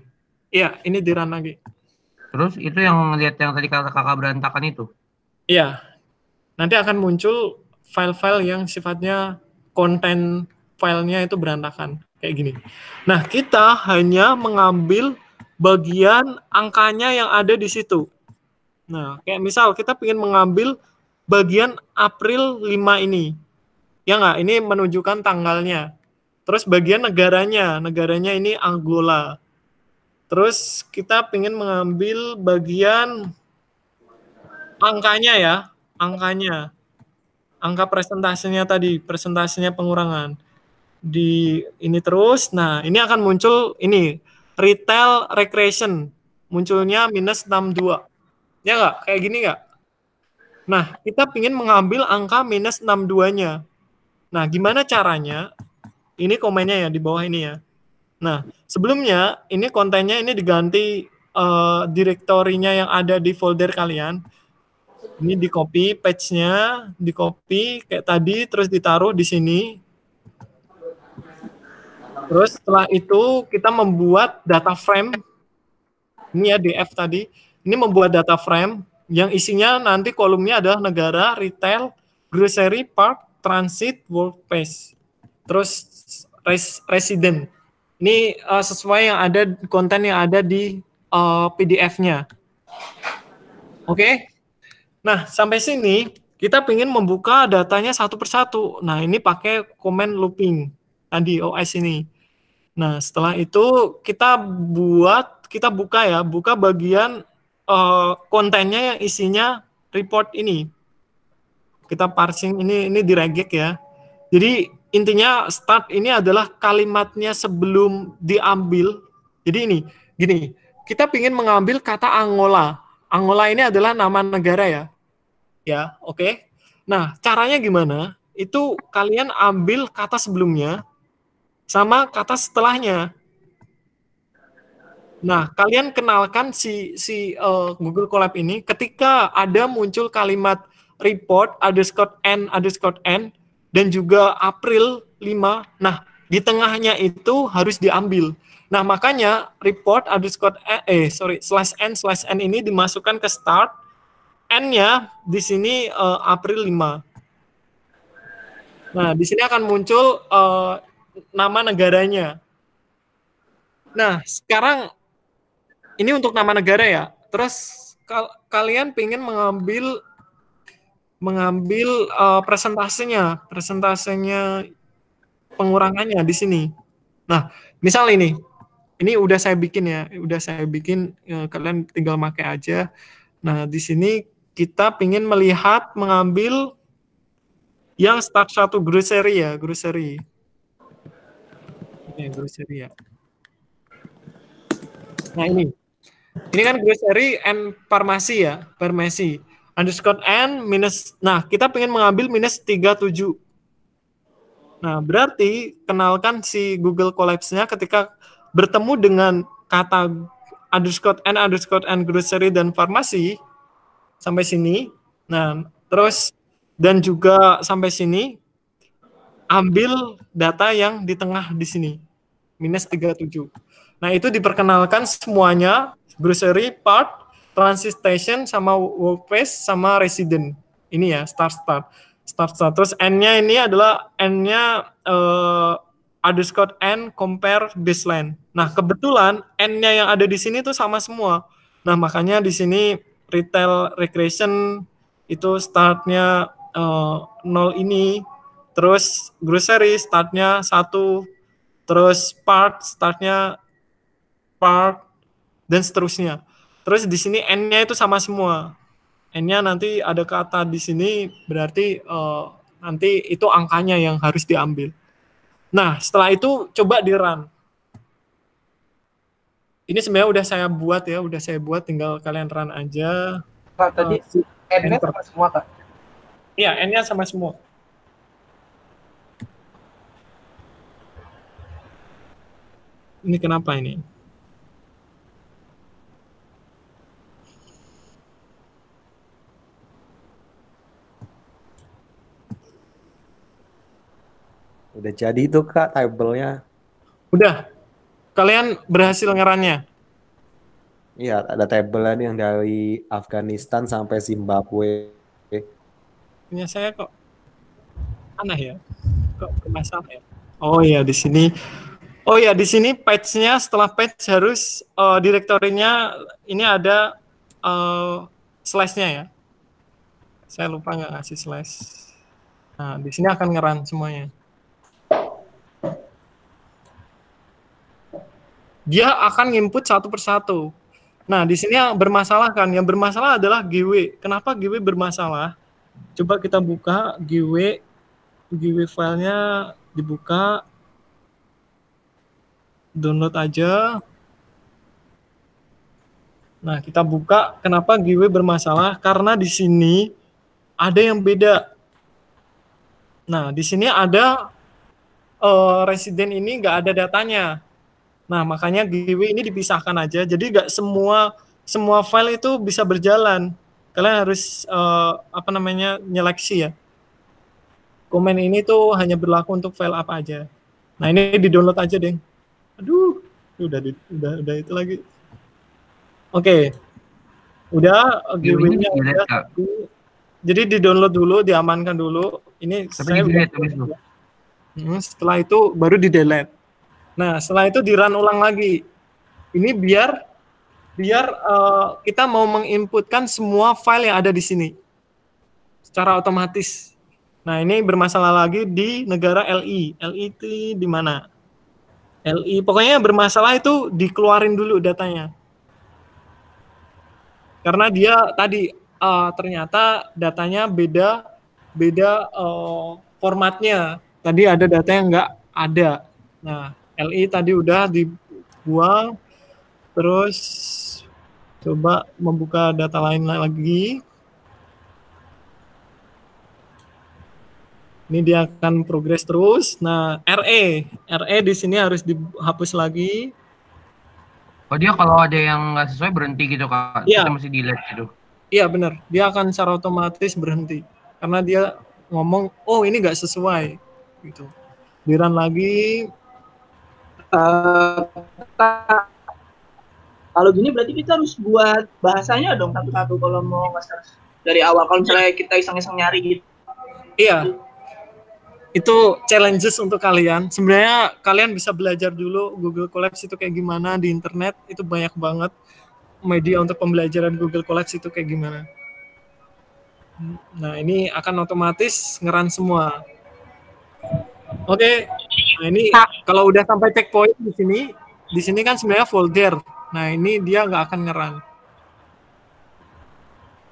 Iya, ini di run lagi. Terus itu yang lihat yang tadi kakak berantakan itu. Iya. Nanti akan muncul file-file yang sifatnya konten filenya itu berantakan kayak gini. Nah, kita hanya mengambil bagian angkanya yang ada di situ. Nah, kayak misal kita ingin mengambil bagian April 5 ini. Ya nggak? Ini menunjukkan tanggalnya. Terus bagian negaranya ini Angola. Terus kita ingin mengambil bagian angkanya ya, angka presentasenya tadi, presentasenya pengurangan. Di ini terus, nah ini akan muncul ini, retail recreation, munculnya minus 62. Ya nggak? Kayak gini nggak? Nah, kita ingin mengambil angka minus 62-nya. Nah, gimana caranya? Ini komennya ya, di bawah ini ya. Nah, sebelumnya ini kontennya ini diganti direktorinya yang ada di folder kalian. Ini di copy page-nya, di copy kayak tadi, terus ditaruh di sini. Terus setelah itu kita membuat data frame. Ini ya DF tadi. Ini membuat data frame yang isinya nanti kolomnya adalah negara, retail, grocery, park, transit, workplace. Terus resident. Ini sesuai yang ada konten yang ada di PDF-nya. Oke. Nah, sampai sini kita ingin membuka datanya satu persatu. Nah, ini pakai command looping tadi OS ini. Nah, setelah itu kita buka bagian kontennya yang isinya report ini. Kita parsing ini diregek ya. Jadi intinya start ini adalah kalimatnya sebelum diambil. Jadi ini, gini, kita ingin mengambil kata Angola. Angola ini adalah nama negara ya. Ya, oke. Nah, caranya gimana? Itu kalian ambil kata sebelumnya sama kata setelahnya. Nah, kalian kenalkan si Google Colab ini ketika ada muncul kalimat report _n dan juga April 5. Nah, di tengahnya itu harus diambil. Nah, makanya report _n/n ini dimasukkan ke start. N-nya di sini April 5. Nah, di sini akan muncul nama negaranya. Nah, sekarang ini untuk nama negara ya. Terus kalian pengen mengambil presentasenya pengurangannya di sini. Nah, misal ini udah saya bikin ya, kalian tinggal pakai aja. Nah, di sini kita ingin mengambil yang start 1 grocery ya, grocery. Oke, grocery ya. Nah ini kan grocery and farmasi ya, farmasi. Underscore n minus, nah kita pengen mengambil minus 37. Nah berarti kenalkan si Google Colapse-nya ketika bertemu dengan kata underscore n grocery dan farmasi sampai sini. Nah terus dan juga sampai sini ambil data yang di tengah di sini minus 37. Nah itu diperkenalkan semuanya grocery, part, transit station, sama workplace, sama resident. Ini ya, start. Terus N-nya ini adalah N-nya underscore N compare baseline. Nah, kebetulan N-nya yang ada di sini tuh sama semua. Nah, makanya di sini retail recreation itu startnya 0 ini. Terus grocery startnya 1. Terus part startnya part, dan seterusnya. Terus di sini N-nya itu sama semua. N-nya nanti ada kata di sini, berarti nanti itu angkanya yang harus diambil. Nah, setelah itu coba di-run. Ini sebenarnya udah saya buat, tinggal kalian run aja. Kak, tadi N-nya sama semua, Kak? Iya, N-nya sama semua. Ini kenapa ini? Udah jadi itu Kak tabelnya. Udah. Kalian berhasil ngerannya? Iya, ada tabelnya nih yang dari Afghanistan sampai Zimbabwe. Punya saya kok aneh ya. Kok bermasalah ya? Oh iya di sini. Oh ya di sini page-nya setelah page harus direktorinya ini ada slash-nya ya. Saya lupa nggak ngasih slash. Nah di sini akan ngeran semuanya. Dia akan input satu persatu. Nah, di sini yang bermasalah kan, yang bermasalah adalah GW. Kenapa GW bermasalah? Coba kita buka GW filenya dibuka. Download aja. Nah, kita buka kenapa GW bermasalah? Karena di sini ada yang beda. Nah, di sini ada resident ini nggak ada datanya. Nah, makanya GW ini dipisahkan aja. Jadi nggak semua file itu bisa berjalan. Kalian harus nyeleksi ya. Komen ini tuh hanya berlaku untuk file apa aja. Nah, ini di-download aja, Deng. Aduh, udah itu lagi. Oke. Udah GW-nya udah. Jadi di-download dulu, diamankan dulu. Ini saya setelah itu baru di-delete. Nah, setelah itu di-run ulang lagi. Ini biar kita mau menginputkan semua file yang ada di sini secara otomatis. Nah, ini bermasalah lagi di negara LI. LI itu di mana? LI, pokoknya yang bermasalah itu dikeluarin dulu datanya. Karena dia tadi ternyata datanya beda formatnya. Tadi ada data yang nggak ada. Nah, LI tadi udah dibuang, terus coba membuka data lain lagi. Ini dia akan progres terus. Nah, RE di sini harus dihapus lagi. Oh, dia kalau ada yang nggak sesuai berhenti gitu Kak? Iya. Kita mesti delete gitu? Iya benar, dia akan secara otomatis berhenti. Karena dia ngomong, oh ini nggak sesuai. Gitu. Di-run lagi. Kalau gini berarti kita harus buat bahasanya dong satu-satu kalau mau nge-search dari awal. Kalau misalnya kita iseng-iseng nyari gitu. Iya. Itu challenges untuk kalian. Sebenarnya kalian bisa belajar dulu Google Colapse itu kayak gimana di internet. Itu banyak banget media untuk pembelajaran Google Colapse itu kayak gimana. Nah, ini akan otomatis ngeran semua. Oke. Nah, ini kalau udah sampai checkpoint di sini kan sebenarnya folder. Nah, ini dia nggak akan ngeran.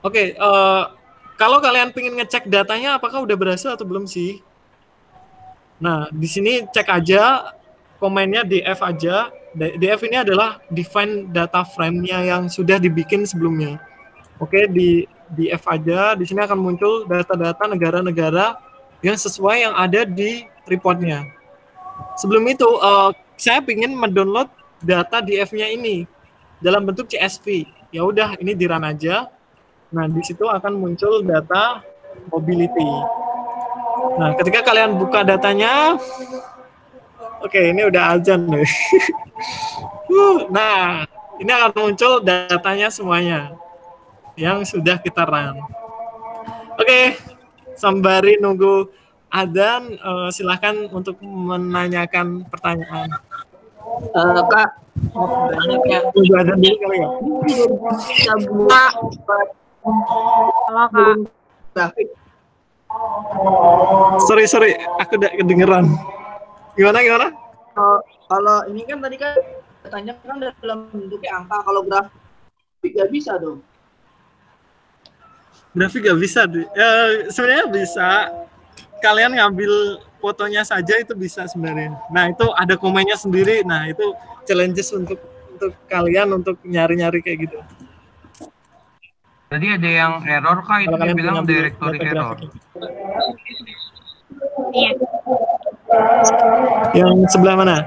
Oke, kalau kalian pengen ngecek datanya apakah udah berhasil atau belum sih? Nah, di sini cek aja, komennya di F aja. DF ini adalah define data frame-nya yang sudah dibikin sebelumnya. Oke, di DF aja, di sini akan muncul data-data negara-negara yang sesuai yang ada di reportnya. Sebelum itu, saya ingin mendownload data DF-nya ini dalam bentuk CSV. Ya udah, ini di-run aja. Nah, di situ akan muncul data mobility. Nah, ketika kalian buka datanya, oke, ini udah azan nih. Nah, ini akan muncul datanya semuanya yang sudah kita run. Oke, sembari nunggu adzan, silahkan untuk menanyakan pertanyaan. Kak, Tunggu adzan dulu kali ya. Halo Kak. Sorry, aku udah kedengeran. Gimana? Kalau ini kan tadi kan datanya kan dalam bentuknya angka, kalau grafik nggak bisa dong. Grafik nggak bisa, sebenarnya bisa. Kalian ngambil fotonya saja itu bisa sebenarnya. Nah, itu ada komennya sendiri. Nah, itu challenges untuk kalian untuk nyari-nyari kayak gitu. Tadi ada yang error kah? Itu dia bilang directory error. Iya. Yang sebelah mana?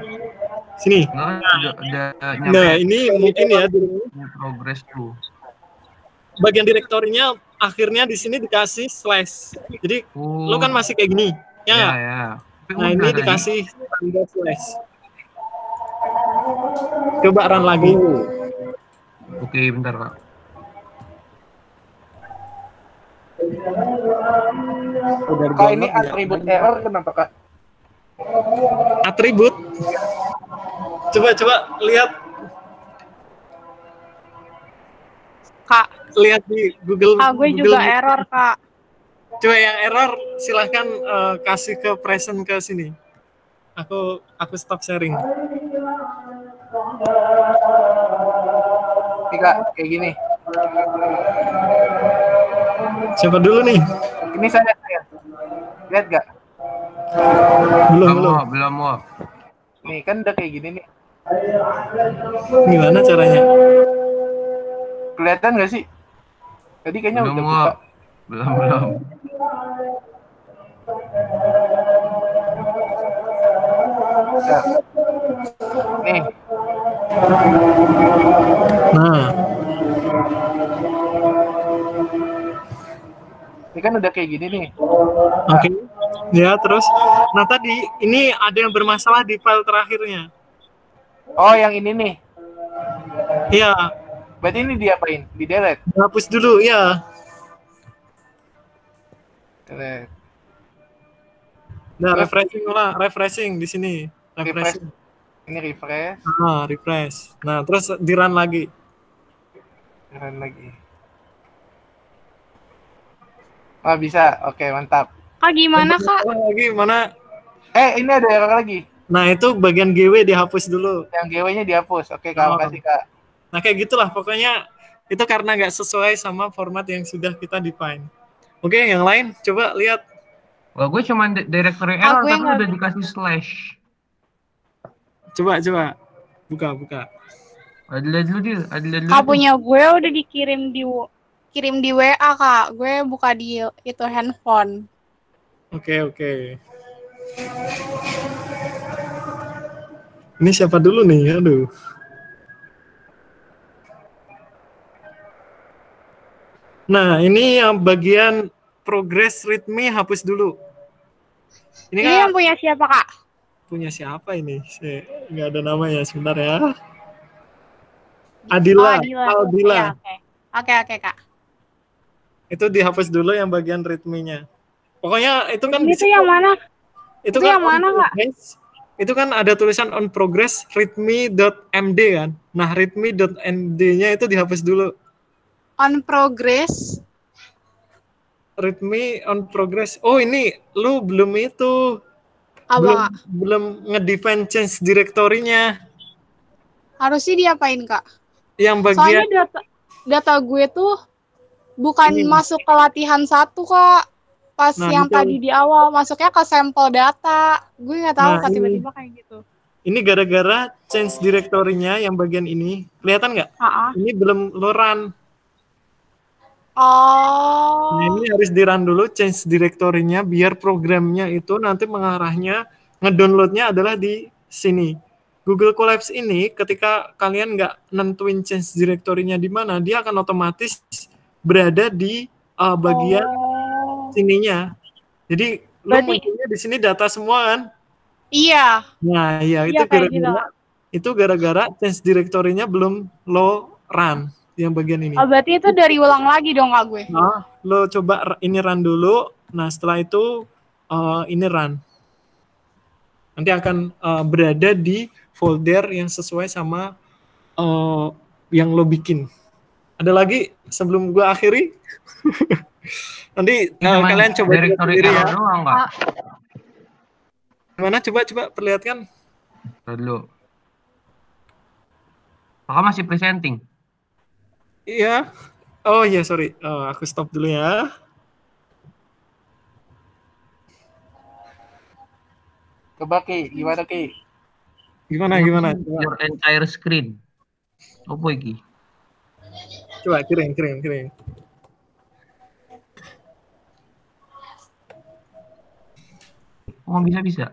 Sini. Nah, ini mungkin ya progress tuh. Bagian direktorinya akhirnya di sini dikasih slash. Jadi lo kan masih kayak gini, ya? Ya. Nah, ini dikasih tanda slash. Coba run lagi. Oke, bentar Kak. Kak, ini atribut error kenapa Kak? Atribut. Coba lihat. Kak. Lihat di Google. Gue juga error Kak. Coba yang error silahkan kasih ke present ke sini. Aku stop sharing. Nih Kak, kayak gini. Siapa dulu nih? Ini saya. Lihat gak? Belum. Nih kan udah kayak gini nih. Gimana caranya? Kelihatan gak sih? Tadi kayaknya belum, udah buka. Belum. Nah. Nih. Nah. Ini kan udah kayak gini nih. Oke. Ya, terus. Nah, tadi ini ada yang bermasalah di file terakhirnya. Oh, yang ini nih. Iya. Berarti ini diapain? Di delete? Hapus dulu, ya. Delete. Nah, refreshing di sini. Refreshing. Ini refresh. Refresh. Nah, terus di run lagi. Run lagi. Oh, bisa. Oke, mantap. Kak, gimana Kak? Lagi mana? Ini ada error lagi. Nah, itu bagian GW dihapus dulu. Yang GW-nya dihapus. Oke, Kak, makasih Kak. Nah, kayak gitulah pokoknya itu karena nggak sesuai sama format yang sudah kita define. Oke, yang lain coba lihat. Wah, gue cuma directory error tapi udah dikasih slash. Coba buka. Ada dulu. Kak, punya gue udah dikirim di WA Kak. Gue buka di itu handphone. Oke. Ini siapa dulu nih? Aduh. Nah, ini yang bagian progress readme hapus dulu. Ini yang punya siapa Kak? Punya siapa ini? Nggak ada namanya, sebentar ya. Aldila. Ya, Oke, Kak. Itu dihapus dulu yang bagian readme-nya. Pokoknya itu kan itu yang mana? Itu kan yang mana, Kak? Itu kan ada tulisan on progress readme.md kan. Nah, readme.md-nya itu dihapus dulu. On progress. Readme on progress. Oh, ini lu belum itu. Belum ngedefine change directory-nya. Harusnya diapain, Kak? Yang bagian soalnya data gue tuh bukan masuk ke latihan 1, Kak. Pas yang tadi di awal masuknya ke sampel data. Gue nggak tahu Kak, tiba-tiba kayak gitu. Ini gara-gara change directory-nya yang bagian ini. Kelihatan nggak? Ini belum lo run. Oh. Nah, ini harus di-run dulu change directory-nya biar programnya itu nanti mengarahnya ngedownload-nya adalah di sini. Google Collapse ini ketika kalian nggak nentuin change directory-nya di mana, dia akan otomatis berada di bagian sininya. Jadi lo munculnya di sini data semua kan? Iya. Nah, ya itu gara-gara change directory-nya belum lo run yang bagian ini. Oh, berarti itu dari ulang lagi dong Kak gue. Nah, lo coba ini run dulu. Nah, setelah itu ini run. Nanti akan berada di folder yang sesuai sama yang lo bikin. Ada lagi sebelum gue akhiri? Nanti kalian coba sendiri ya. Gimana? Coba perlihatkan. Dulu. Kakak masih presenting? Iya. Oh iya, sorry. Aku stop dulu ya. Coba Ki, gimana Ki? Gimana? Your entire screen. Apa iki? Coba kirim. Oh, bisa.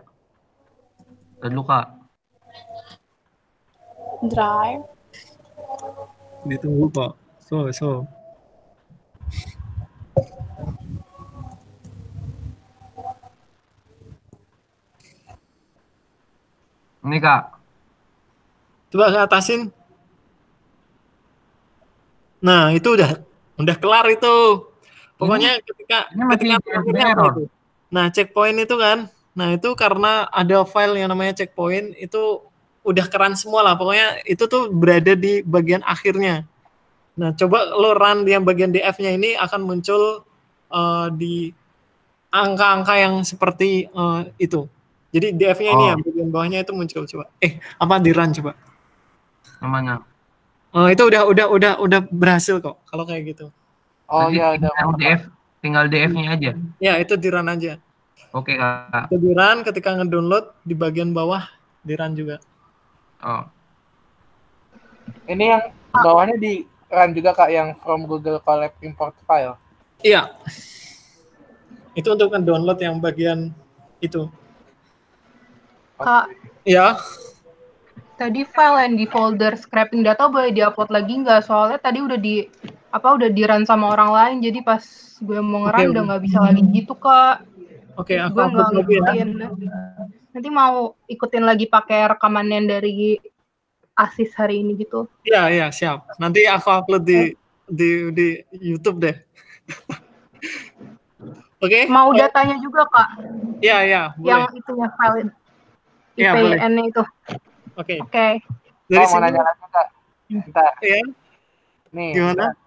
Dulu Kak. Drive. Ditunggu kok. So. Ini Kak. Coba ke atasin. Nah, itu udah kelar itu. Pokoknya ketika error. Nah, checkpoint itu kan. Nah, itu karena ada file yang namanya checkpoint itu udah keren semua lah. Pokoknya itu tuh berada di bagian akhirnya. Nah, coba lo run yang bagian DF-nya ini akan muncul di angka-angka yang seperti itu. Jadi DF-nya ini ya, bagian bawahnya itu muncul coba. Apa di run coba? Mana? Itu udah berhasil kok kalau kayak gitu. Oh iya, udah. Tinggal DF-nya aja. Ya, itu di run aja. Oke, Kak. Itu di run ketika ngedownload di bagian bawah di run juga. Oh. Ini yang bawahnya di run juga Kak, yang from Google Colab import file. Iya. Itu untuk ngedownload yang bagian itu. Kak. Iya. Tadi file yang di folder scraping data boleh diupload lagi nggak? Soalnya tadi udah di run sama orang lain, jadi pas gue mau nge-run udah nggak bisa lagi gitu Kak. Oke, aku gue upload lagi ya. Nanti mau ikutin lagi pakai rekaman yang dari ASIS hari ini gitu. Iya, siap. Nanti aku upload di YouTube deh. Oke. Mau datanya juga Kak? Iya, boleh. Yang itunya file IPN-nya itu. Oke. Dari mau nanya lagi Kak. Bentar. Iya. Nih. Gimana?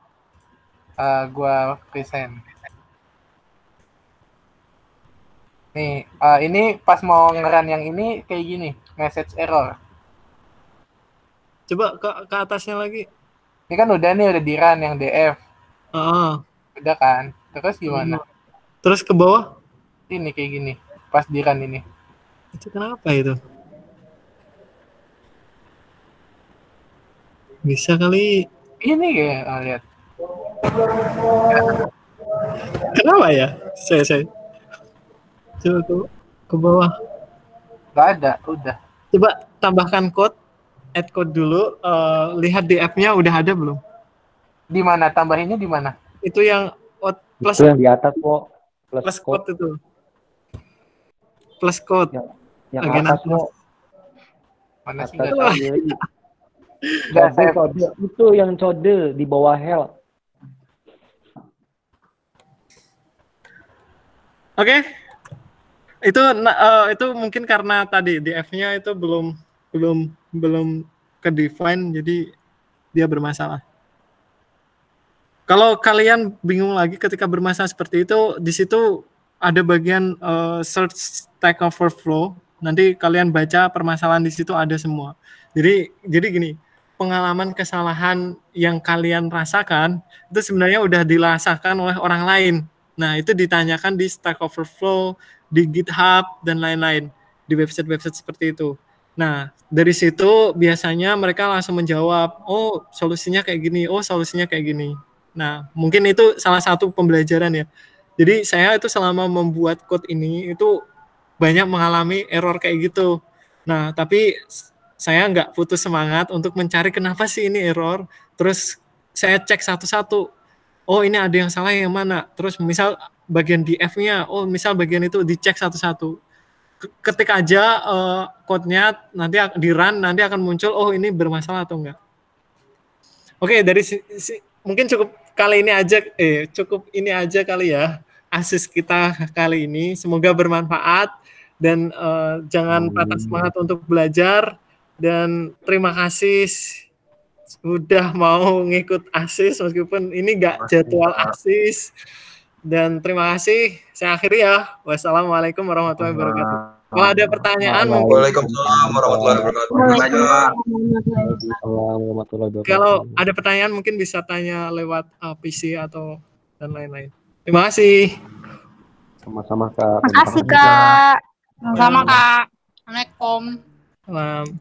Gua present. Nih, ini pas mau ngeran yang ini kayak gini, message error. Coba ke atasnya lagi. Ini kan udah di run yang DF. Udah kan? Terus gimana? Terus ke bawah? Ini kayak gini, pas di run ini. Itu kenapa itu? Bisa kali. Ini ya, lihat. Kenapa ya? Saya. Coba ke bawah. Gak ada, udah. Coba tambahkan code, add code dulu. Lihat DF-nya udah ada belum? Di mana? Tambahinnya di mana? Itu yang plus. Itu yang di atas kok. Plus code itu. Plus code. Yang atas kok. Mana sih? Code. Itu yang code di bawah hell. Oke. Itu mungkin karena tadi DF-nya itu belum ke define, jadi dia bermasalah. Kalau kalian bingung lagi ketika bermasalah seperti itu, di situ ada bagian search Stack Overflow. Nanti kalian baca permasalahan di situ ada semua. Jadi gini, pengalaman kesalahan yang kalian rasakan itu sebenarnya udah dirasakan oleh orang lain. Nah, itu ditanyakan di Stack Overflow, di GitHub dan lain-lain, di website-website seperti itu. Nah, dari situ biasanya mereka langsung menjawab, oh solusinya kayak gini, oh solusinya kayak gini. Nah, mungkin itu salah satu pembelajaran ya. Jadi saya itu selama membuat code ini itu banyak mengalami error kayak gitu. Nah, tapi saya nggak putus semangat untuk mencari kenapa sih ini error. Terus saya cek satu-satu. Oh ini ada yang salah yang mana. Terus misal bagian di F-nya, oh misal bagian itu dicek satu-satu. Ketik aja code-nya nanti di run nanti akan muncul oh ini bermasalah atau enggak. Oke, dari mungkin cukup ini aja kali ya ASIS kita kali ini. Semoga bermanfaat dan jangan patah semangat untuk belajar dan terima kasih sudah mau ngikut ASIS meskipun ini enggak jadwal ASIS. Dan terima kasih. Saya akhiri ya. Wassalamualaikum warahmatullahi wabarakatuh. Kalau ada pertanyaan, Waalaikumsalam warahmatullahi wabarakatuh. Kalau ada pertanyaan mungkin bisa tanya lewat PC atau dan lain-lain. Terima kasih. Sama-sama Kak. Terima kasih Kak. Sama Kak. Assalamualaikum. Salam.